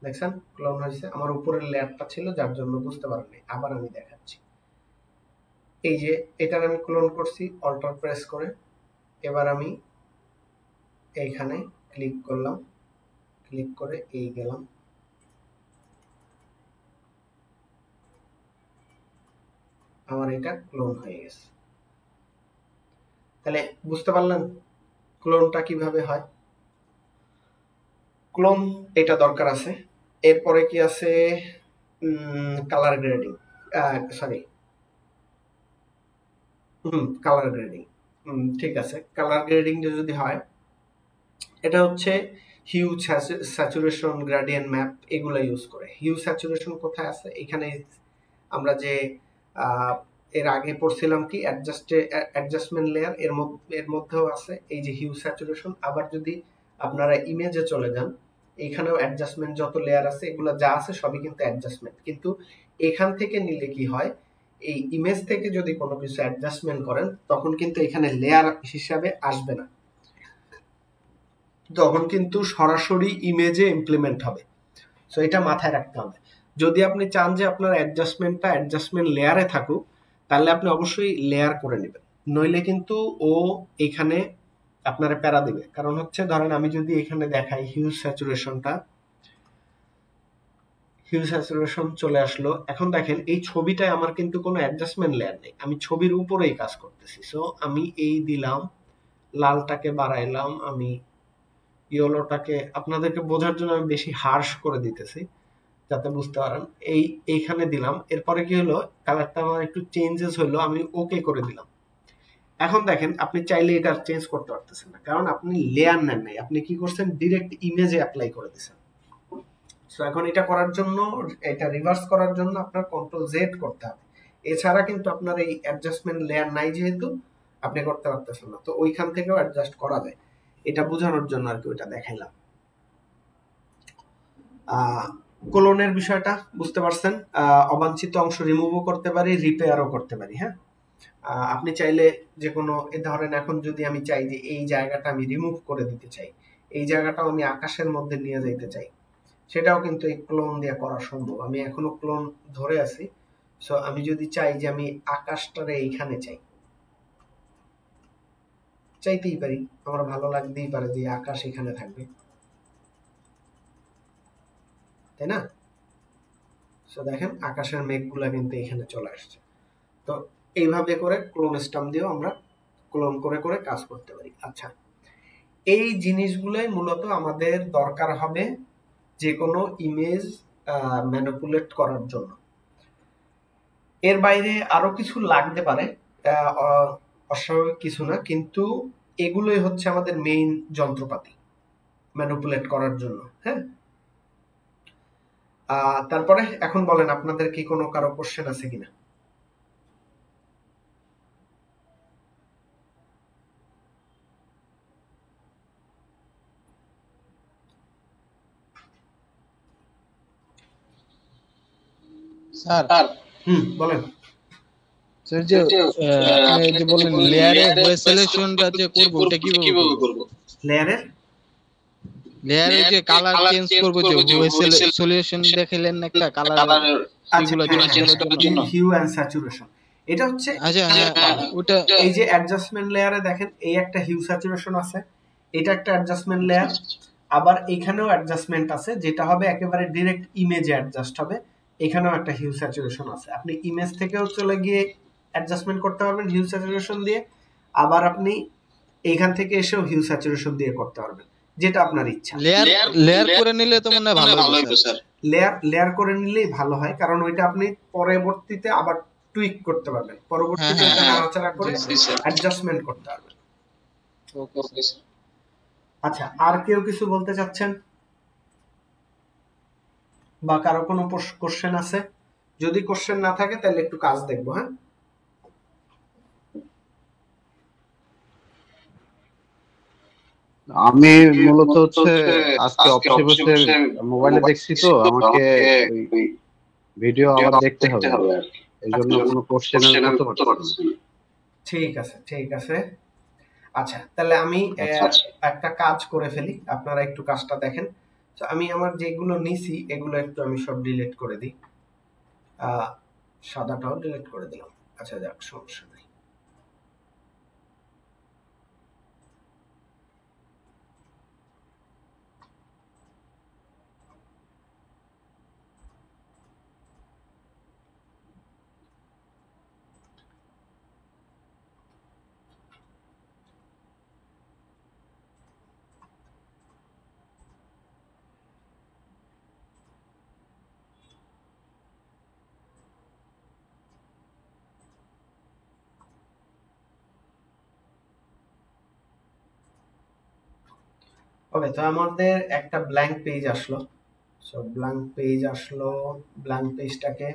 দেখছেন ক্লোন হয়েছে। আমার উপরের লেয়ারটা ছিল যার জন্য বুঝতে পারেননি, আবার আমি দেখাচ্ছি। এই যে এটার আমি ক্লোন করছি অল্টার প্রেস করে। এবার আমি এইখানে ক্লিক করলাম, ক্লিক করে এই গেলাম, আমার এটা ক্লোন হয়ে গেছে। তাহলে বুঝতে পারলেন ক্লোনটা কিভাবে হয়। ক্লোন এটা দরকার আছে। এরপরে কি আছে, colour grading, sorry, colour grading. ঠিক আছে, কালার গ্রেডিং যদি হয়, এটা হচ্ছে হিউ, স্যাচুরেশন, গ্রেডিয়েন্ট ম্যাপ, এগুলো ইউজ করে। হিউ স্যাচুরেশন কোথায় আছে, এখানে আমরা যে এর আগে পড়ছিলাম কি অ্যাডজাস্টমেন্ট লেয়ার, এর মধ্যেও আছে এই যে হিউ স্যাচুরেশন। আবার যদি আপনারা ইমেজে চলে যান, এখানেও অ্যাডজাস্টমেন্ট যত লেয়ার আছে এগুলো যা আছে সবই কিন্তু অ্যাডজাস্টমেন্ট। কিন্তু এখান থেকে নিলে কি হয়, এই ইমেজ থেকে যদি কোনো কিছু অ্যাডজাস্টমেন্ট করেন তখন কিন্তু এখানে লেয়ার হিসাবে আসবে না, তখন কিন্তু সরাসরি ইমেজে ইমপ্লিমেন্ট হবে। সো এটা মাথায় রাখতে হবে। যদি আপনি চান যে আপনার অ্যাডজাস্টমেন্টটা অ্যাডজাস্টমেন্ট লেয়ারে থাকুক, তাহলে আপনি অবশ্যই লেয়ার করে নেবেন, নইলে কিন্তু ও এখানে আপনারা প্যারা দিবে। কারণ হচ্ছে ধরেন আমি যদি এখানে দেখাই হিউ স্যাচুরেশনটা, হিউ স্যাচুরেশন চলে আসলো। এখন দেখেন এই ছবিটায় আমার কিন্তু কোনো অ্যাডজাস্টমেন্ট লেয়ার নেই, আমি ছবির উপরেই কাজ করতেছি। সো আমি এই দিলাম, লালটাকে বাড়াইলাম, আমি ইয়েলোটাকে আপনাদেরকে বোঝার জন্য আমি বেশি হার্শ করে দিতেছি। যাতে বুঝতে পারেন। এইখানে দিলাম, এরপরে কি হলো, কালারটা আমার একটু চেঞ্জেস হলো, আমি ওকে করে দিলাম। এখন দেখেন আপনি চাইলে এটা চেঞ্জ করতে পারতেছেন না, কারণ আপনি লেয়ার নেন নাই, আপনি কি করছেন, ডিরেক্ট ইমেজে অ্যাপ্লাই করে দিয়েছেন। সো এখন এটা করার জন্য, এটা রিভার্স করার জন্য আপনার কন্ট্রোল জেড করতে হবে, এছাড়া কিন্তু আপনার এই অ্যাডজাস্টমেন্ট লেয়ার নাই যেহেতু আপনি করতে পারতেছেন না। তো ওইখান থেকেও অ্যাডজাস্ট করা যায়, এটা বোঝানোর জন্য আর কি ওইটা দেখাইলাম। কোলনের বিষয়টা বুঝতে পারছেন। অবাঞ্ছিত অংশ রিমুভও করতে পারি, রিপেয়ারও করতে পারি। হ্যাঁ, আপনি চাইলে যে কোনো, ধরেন এখন যদি আমি চাই যে এই জায়গাটা আমি রিমুভ করে দিতে চাই, এই জায়গাটাও আমি আকাশের মধ্যে নিয়ে যাইতে চাই, সেটাও কিন্তু এই ক্লোন দিয়ে করা সম্ভব। আমি এখনো ক্লোন ধরে আছি। সো আমি যদি চাই যে আমি আকাশটারে এইখানে চাই, চাইতেই পারি, আমার ভালো লাগতেই পারে যে আকাশ এখানে থাকবে, তাই না? সো দেখেন আকাশের মেঘগুলা কিন্তু এখানে চলে আসছে। তো এইভাবে করে ক্লোন স্টাম্প দিয়েও আমরা ক্লোন করে করে কাজ করতে পারি। আচ্ছা, এই জিনিসগুলোই মূলত আমাদের দরকার হবে যে কোনো ইমেজ ম্যানিপুলেট করার জন্য। এর বাইরে আরো কিছু লাগতে পারে, অস্বাভাবিক কিছু না, কিন্তু এগুলোই হচ্ছে আমাদের মেইন যন্ত্রপাতি ম্যানিপুলেট করার জন্য। হ্যাঁ, তারপরে এখন বলেন আপনাদের কি কোনো কারো কোশ্চেন আছে কিনা? স্যার বলেন। স্যার যে আপনি যে বললেন লেয়ারে ভয়েস সিলেকশনটা যে করব ওটা কিভাবে করব? লেয়ারে যে কালার চেঞ্জ করব, যে ভয়েস সলিউশন দেখাইলেন একটা কালার, এগুলো জন্য হিউ এন্ড স্যাচুরেশন, এটা হচ্ছে, আচ্ছা হ্যাঁ ওটা এই যে অ্যাডজাস্টমেন্ট লেয়ারে দেখেন এই একটা হিউ স্যাচুরেশন আছে, এটা একটা অ্যাডজাস্টমেন্ট লেয়ার, আবার এখানেও অ্যাডজাস্টমেন্ট আছে যেটা হবে একেবারে ডাইরেক্ট ইমেজে অ্যাডজাস্ট হবে, এখানেও একটা হিউ স্যাচুরেশন আছে। আপনি ইমেজ থেকেও চলে গিয়ে অ্যাডজাস্টমেন্ট করতে পারবেন হিউ স্যাচুরেশন দিয়ে, আবার আপনি এইখান থেকে এসেও হিউ স্যাচুরেশন দিয়ে করতে পারবেন, যেটা আপনার ইচ্ছা। লেয়ার করে নিলে তো মনে হয় ভালো হবে স্যার। লেয়ার করে নিলেই ভালো হয়, কারণ ওইটা আপনি পরবর্তীতে আবার টুইক করতে পারবেন, পরবর্তীতে এটা নাড়াচাড়া করে অ্যাডজাস্টমেন্ট করতে পারবেন। Okay sir. আচ্ছা, আর কেউ কিছু বলতে চাচ্ছেন বা কারো কোনো কোশ্চেন আছে? যদি কোশ্চেন না থাকে তাহলে একটু কাজ দেখবো। হ্যাঁ, আমি মূলত হচ্ছে আজকে অফিসে বসে মোবাইলে দেখছি, তো আমাকে ভিডিও আবার দেখতে হবে, এই জন্য কোনো কোশ্চেন করতে পারছি না। ঠিক আছে, ঠিক আছে। আচ্ছা, তাহলে আমি একটা কাজ করে ফেলি, আপনারা একটু কাজটা দেখেন। তো আমি আমার যেগুলো নিছি এগুলো একটু আমি সব ডিলিট করে দিই, সাদাটাও ডিলিট করে দিলাম। আচ্ছা যাক, সমস্যা নেই। ওকে, তো আমাদের একটা ব্ল্যাঙ্ক পেজ আসলো। সো ব্ল্যাঙ্ক পেজ আসলো, ব্ল্যাঙ্ক পেজটাকে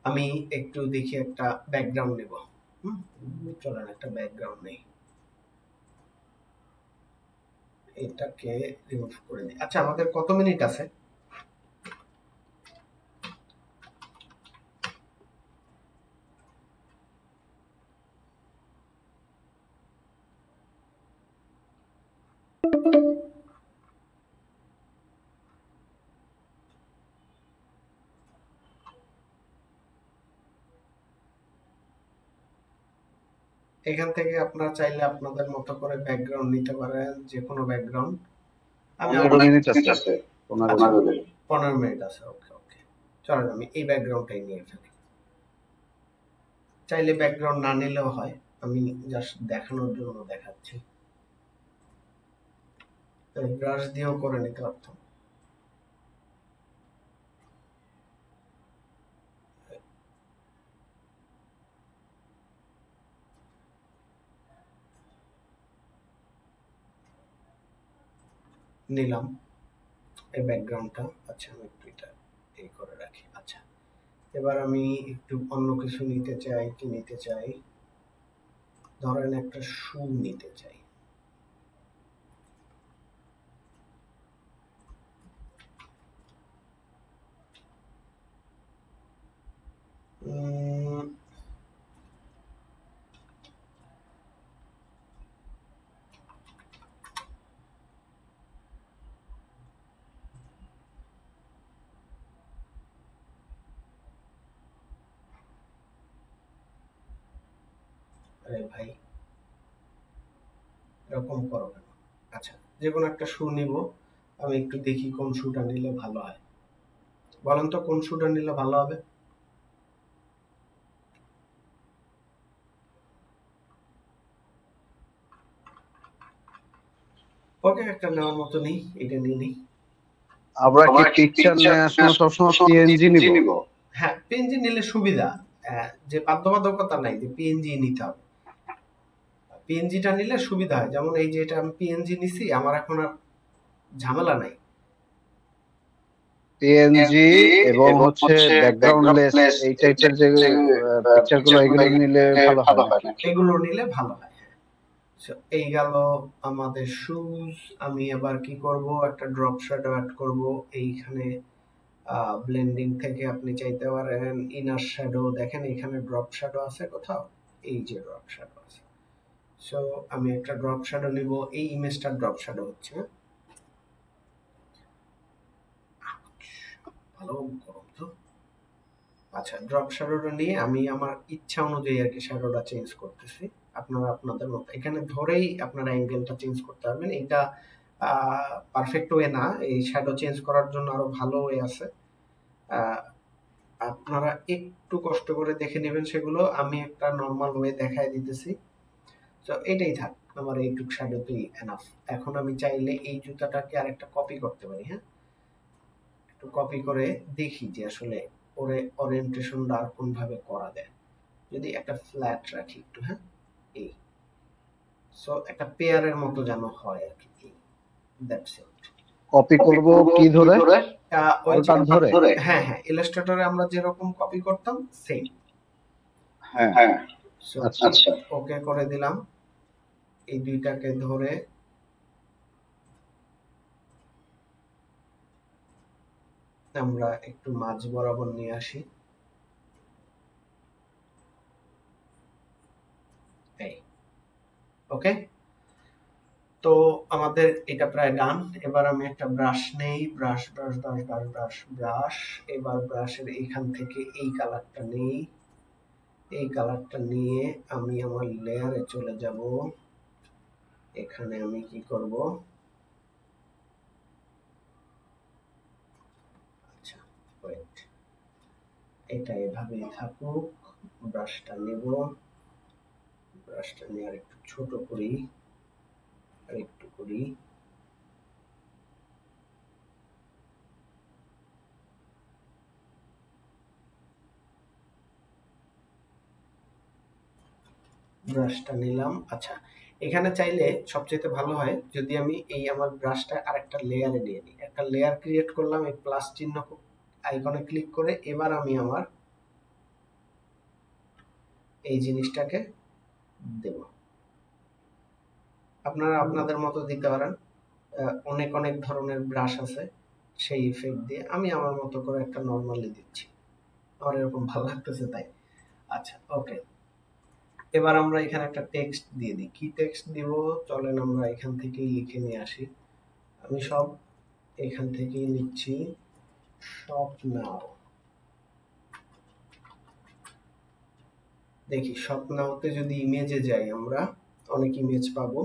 আমি একটু দেখি একটা ব্যাকগ্রাউন্ড নেব। চলেন একটা ব্যাকগ্রাউন্ড নেই, এটাকে রিমুভ করে দিই। আচ্ছা, আমাদের কত মিনিট আছে? এখান থেকে আপনারা চাইলে আপনাদের মতো করে ব্যাকগ্রাউন্ড নিতে পারেন, যে কোনো ব্যাকগ্রাউন্ড। আমি 15 মিনিট আছে। 15 মিনিট আছে। ওকে ওকে, চলেন আমি এই ব্যাকগ্রাউন্ডটাই নিয়ে ফেলি। চাইলে ব্যাকগ্রাউন্ড না নিলেও হয়, আমি জাস্ট দেখানোর জন্য দেখাচ্ছি। ব্রাশ দিয়েও করে নিতে পারতাম। নিলাম এই ব্যাকগ্রাউন্ডটা। আচ্ছা আমি একটু এটা এই করে রাখি। আচ্ছা এবার আমি একটু অন্য কিছু নিতে চাই। কি নিতে চাই? ধরেন একটা শু নিতে চাই। আরে ভাই এরকম করো কেন? আচ্ছা যে কোনো একটা শু নিব। আমি একটু দেখি কোন শুটা নিলে ভালো হয়। বলেন তো কোন শুটা নিলে ভালো হবে? ওকে একটা নেওয়ার মতো নেই, এটা নিয়ে নিই। আমরা কি পিকচার নেওয়ার সময় সবসময় পিএনজি নিব? হ্যাঁ পিএনজি নিলে সুবিধা, যে বাধ্যবাধকতা নাই যে পিএনজি নিতে হবে। পিএনজিটা নিলে সুবিধা হয়, যেমন এই যে এটা আমি পিএনজি নিছি, আমার এখন আর ঝামেলা নাই। পিএনজি এবং হচ্ছে ব্যাকগ্রাউন্ডলেস এই টাইপের যে পিকচারগুলো এগুলো নিলে ভালো হয় নাকি? এগুলো নিলে ভালো হয়। So, এই গেল আমাদের শুজ। আমি এবার কি করব, একটা ড্রপ শ্যাডো অ্যাড করব এইখানে। ব্লেন্ডিং থেকে আপনি চাইতে পারেন ইনার শ্যাডো। দেখেন এখানে ড্রপ শ্যাডো আছে কোথাও, এই যে ড্রপ শ্যাডো আছে। সো আমি একটা ড্রপ শ্যাডো নিব, এই ইমেজটা ড্রপ শ্যাডো হচ্ছে। ভালো গরম তো। আচ্ছা ড্রপ শ্যাডোটা নিয়ে আমি আমার ইচ্ছা অনুযায়ী আর কি শ্যাডোটা চেঞ্জ করতেছি। আপনারা আপনাদের মতো এখানে ধরেই আপনারা অ্যাঙ্গেলটা চেঞ্জ করতে পারবেন। এটা পারফেক্ট ওয়ে না, এই শ্যাডো চেঞ্জ করার জন্য আরো ভালো ওয়ে আছে। আপনারা একটু কষ্ট করে দেখে নেবেন সেগুলো। আমি একটা নর্মাল ওয়ে দেখায় দিতেছি। তো এটাই থাক, আমার এইটুক শ্যাডোতেই এনাফ। এখন আমি চাইলে এই জুতাটাকে আরেকটা কপি করতে পারি। হ্যাঁ একটু কপি করে দেখি যে আসলে ওরে ওরিয়েন্টেশনটা আর কোন ভাবে করা যায়। যদি একটা ফ্ল্যাট রাখি একটু, হ্যাঁ এই সো একটা পেয়ারের মতো যেন হয় আর কি। That's it. কপি করব কি ধরে? অল্টার ধরে? হ্যাঁ হ্যাঁ ইলাস্ট্রেটরে আমরা যেরকম কপি করতাম সেম। হ্যাঁ আচ্ছা ওকে করে দিলাম। এই দুইটাকে ধরে আমরা একটু মাঝ বরাবর নিয়ে আসি। এই ওকে, তো আমাদের এটা প্রায় ডান। এবার আমি একটা ব্রাশ নেই, brush brush brush brush brush brush. এবার ব্রাশের এইখান থেকে এই কালারটা নেই, এই কালারটা নিয়ে আমি আমার লেয়ারে চলে যাব। এখানে আমি কি করব, আচ্ছা ওয়েট, এটা এভাবেই থাকুক। ব্রাশটা নেব, ব্রাশটা নিয়ে আর একটু ছোট করি, আর একটু করি। ব্রাশটা নিলাম। আচ্ছা এখানে চাইলে সবচেয়ে ভালো হয় যদি আমি এই আমার ব্রাশটা আরেকটা লেয়ারে নিয়ে নিই। একটা লেয়ার ক্রিয়েট করলাম, এই প্লাস চিহ্ন আইকনে ক্লিক করে এবার আমি আমার এই জিনিসটাকে দেব। আপনারা আপনাদের মতো দিতে পারেন, অনেক অনেক ধরনের ব্রাশ আছে সেই ইফেক্ট দিয়ে। আমি আমার মতো করে একটা নরমালি দিচ্ছি, আমার এরকম ভালো লাগতেছে তাই। আচ্ছা ওকে, এবার আমরা এখানে একটা টেক্সট দিয়ে দিই। কি টেক্সট দিব চলেন আমরা এখান থেকেই লিখে নিয়ে আসি। আমি সব এখান থেকেই নিচ্ছি। শপ নাও, দেখি শপ নাওতে যদি ইমেজে যাই আমরা অনেক ইমেজ পাবো।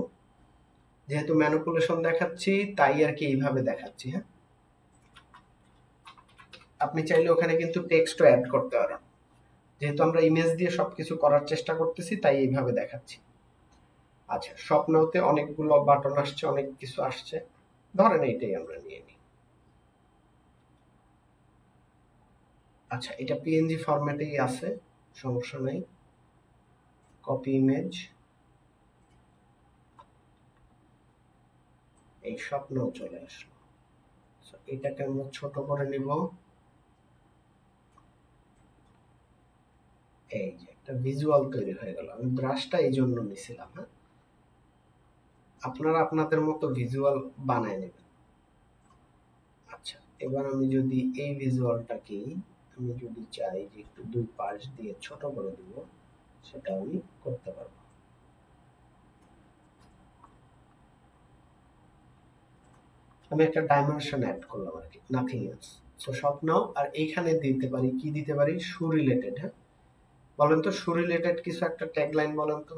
যেহেতু ম্যানিপুলেশন দেখাচ্ছি তাই আর কি এইভাবে দেখাচ্ছি। হ্যাঁ আপনি চাইলে ওখানে কিন্তু টেক্সটও অ্যাড করতে পারেন, যেহেতু আমরা ইমেজ দিয়ে সবকিছু করার চেষ্টা করতেছি তাই এইভাবে দেখাচ্ছি। আচ্ছা স্বপ্নতে অনেকগুলো বাটন আসছে, অনেক কিছু আসছে, ধরেন এইটাই আমরা নিয়ে নিই। আচ্ছা এটা পিএনজি ফরম্যাটেই আছে, সমস্যা নাই। কপি ইমেজ, এই স্বপ্ন চলে আসলো। এটাকে আমরা ছোট করে নিব। এই যে একটা ভিজুয়াল তৈরি হয়ে গেল। আমি ব্রাশটা এই জন্য নিছিলাম। হ্যাঁ, আপনারা আপনাদের মতো ভিজুয়াল বানায় নেবেন। আচ্ছা, এবার আমি যদি এই ভিজুয়ালটাকে আমি যদি চাই যে একটু দুই পাশ দিয়ে ছোট করে দিব, সেটা আমি করতে পারবো। আমি একটা ডাইমেনশন অ্যাড করলাম আর কি, নাথিং এলস। সো সব নাও। আর এইখানে দিতে পারি কি, দিতে পারি শু রিলেটেড। হ্যাঁ, বলেন তো শু রিলেটেড কিছু একটা ট্যাগলাইন বলেন তো।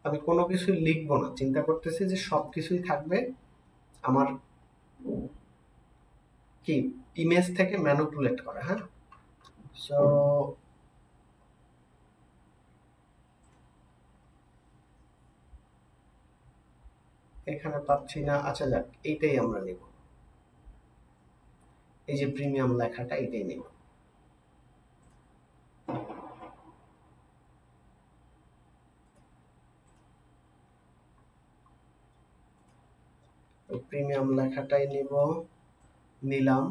আমি কোনো কিছু লিখবো না, চিন্তা করতেছি যে সবকিছুই থাকবে আমার কি ইমেজ থেকে ম্যানিপুলেট করা। হ্যাঁ, সো এখানে পাচ্ছি না। আচ্ছা যাক, এইটাই আমরা নেব। এই যে প্রিমিয়াম লেখাটা, এটাই নেব। প্রিমিয়াম লেখাটাই নিব, নিলাম।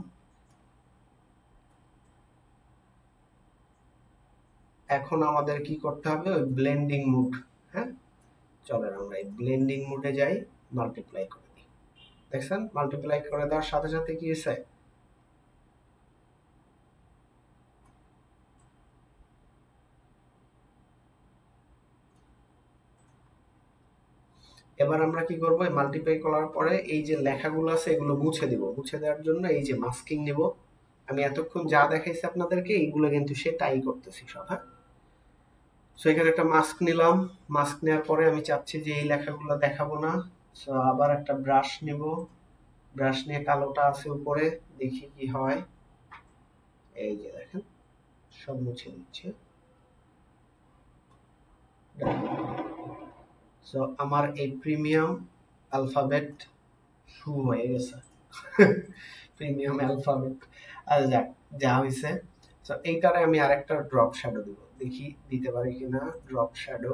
এখন আমাদের কি করতে হবে, ওই ব্লেন্ডিং মুড। হ্যাঁ, চলেন আমরা এই ব্লেন্ডিং মুডে যাই, মাল্টিপ্লাই করে দিই। দেখছেন, মাল্টিপ্লাই করে দেওয়ার সাথে সাথে কি হয়েছে, এবার আমরা কি করব, এই মাল্টিপ্লাই করার পরে এই যে লেখাগুলো আছে এগুলো মুছে দিব। মুছে দেওয়ার জন্য এই যে মাস্কিং নিব। আমি এতক্ষণ যা দেখাইছি আপনাদেরকে, এইগুলো কিন্তু সেটাই করতেছি সব। হ্যাঁ, সো এখানে একটা মাস্ক নিলাম। মাস্ক নেওয়ার পরে আমি চাচ্ছি যে এই লেখাগুলো দেখাবো না। সো আবার একটা ব্রাশ নিব। ব্রাশ নিয়ে কালোটা আছে উপরে, দেখি কি হয়। এই যে দেখেন, সব মুছে দিচ্ছে। সো আমার এই প্রিমিয়াম অ্যালফাবেট শু হয়ে গেছে। Premium alphabet. আচ্ছা যাক, যা হয়েছে। সো এইটারে আমি আরেকটা ড্রপ শ্যাডো দিব, দেখি দিতে পারি কিনা। ড্রপ শ্যাডো,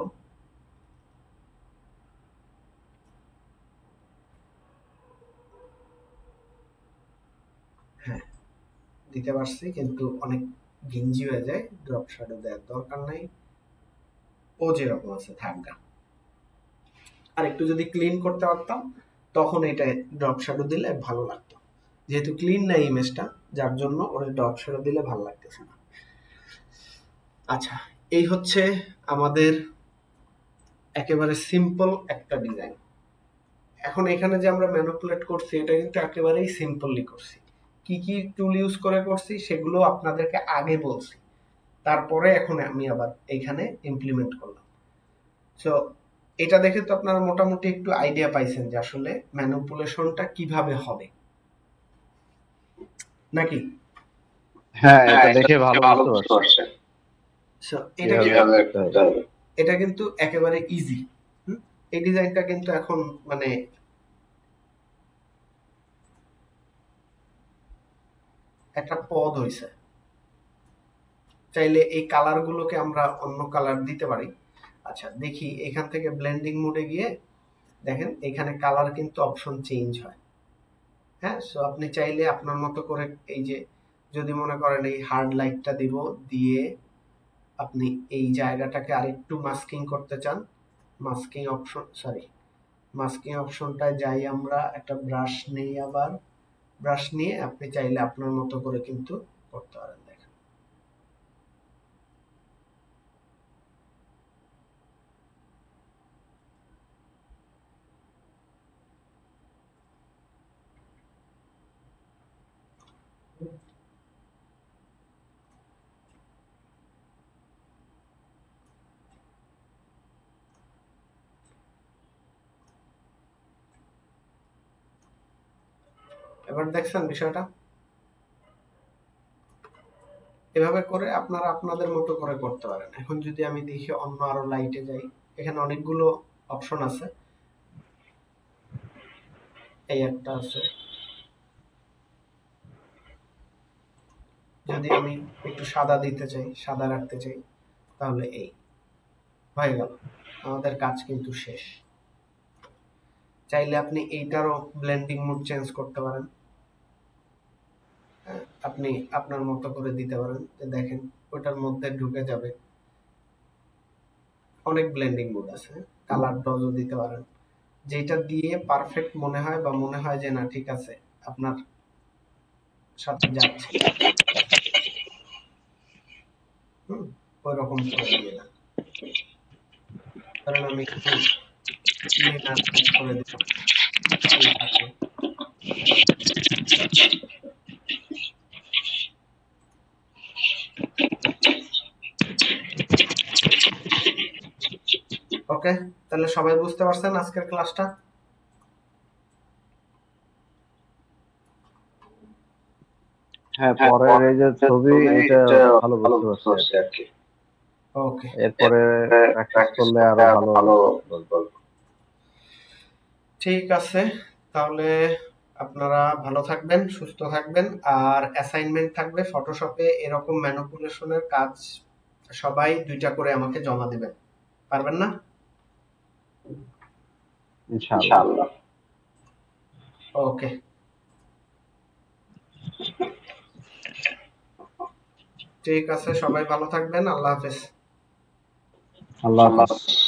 হ্যাঁ দিতে পারছি, কিন্তু অনেক ঘিঞ্জি হয়ে যায়। ড্রপ শ্যাডো দেওয়ার দরকার নাই, ও যেরকম আছে থাকবে। আর একটু যদি ক্লিন করতে পারতাম, তখন এটা ড্রপ শ্যাডো দিলে ভালো লাগতো। যেহেতু ক্লিন নাই ইমেজটা, যার জন্য ওর ড্রপ শ্যাডো দিলে ভালো লাগতেছে না। আচ্ছা, এই হচ্ছে আমাদের একেবারে সিম্পল একটা ডিজাইন। এখন এখানে যে আমরা ম্যানিপুলেট করছি, এটা কিন্তু একেবারেই সিম্পলি করছি। কি কি টুল ইউজ করে করছি সেগুলো আপনাদেরকে আগে বলছি, তারপরে এখন আমি আবার এখানে ইমপ্লিমেন্ট করলাম। সো এটা দেখে তো আপনারা মোটামুটি একটু আইডিয়া পাইছেন যে আসলে ম্যানিপুলেশনটা কিভাবে হবে, নাকি? হ্যাঁ, এটা দেখে ভালো বুঝতে পারছি। সো এটা কিন্তু একেবারে ইজি। এই ডিজাইনটা কিন্তু এখন মানে একটা পদ হইছে। চাইলে এই কালার গুলোকে আমরা অন্য কালার দিতে পারি। আচ্ছা দেখি, এখান থেকে ব্লেন্ডিং মোডে গিয়ে দেখেন এখানে কালার কিন্তু অপশন চেঞ্জ হয়। হ্যাঁ, সো আপনি চাইলে আপনার মতো করে, এই যে যদি মনে করেন এই হার্ড লাইটটা দিব, দিয়ে আপনি এই জায়গাটাকে আরেকটু মাস্কিং করতে চান, মাস্কিং অপশন, সরি মাস্কিং অপশনটায় যাই আমরা, একটা ব্রাশ নেই, আবার ব্রাশ নিয়ে আপনি চাইলে আপনার মতো করে কিন্তু করতে পারেন। দেখেন, এবার দেখছেন বিষয়টা? এভাবে করে আপনারা আপনাদের মতো করে করতে পারেন। এখন যদি আমি দেখি অন্য আরো লাইটে যাই, এখানে অনেকগুলো অপশন আছে। এই একটা আছে, যদি আমি একটু সাদা দিতে চাই, সাদা রাখতে চাই, তাহলে এই হয়ে গেল, আমাদের কাজ কিন্তু শেষ। চাইলে আপনি এইটারও ব্লেন্ডিং মোড চেঞ্জ করতে পারেন, আপনি আপনার মতো করে দিতে পারেন, যে দেখেন ওটার মধ্যে ঢুকে যাবে। অনেক ব্লেন্ডিং মোড আছে, কালার ডজও দিতে পারেন, যেটা দিয়ে পারফেক্ট মনে হয় বা মনে হয় যে না ঠিক আছে আপনার সাথে যাচ্ছে, ওই রকম করে দিয়ে দেন। কারণ আমি একটু করে দিলাম এইটাকে। ওকে, তাহলে সবাই বুঝতে পারছেন আজকের ক্লাসটা? হ্যাঁ, পরের এই যে ছবি, এটা ভালো বুঝতে পারছি আর কি। ওকে, এরপরে প্র্যাকটিস করলে আরো ভালো বুঝবো। ঠিক আছে, তাহলে আপনারা ভালো থাকবেন, সুস্থ থাকবেন। আর অ্যাসাইনমেন্ট থাকবে ফটোশপে এরকম ম্যানিপুলেশনের কাজ সবাই 2টা করে আমাকে জমা দিবেন, পারবেন না? ইনশাআল্লাহ। ওকে, ঠিক আছে, সবাই ভালো থাকবেন। আল্লাহ হাফেজ। আল্লাহ হাফেজ।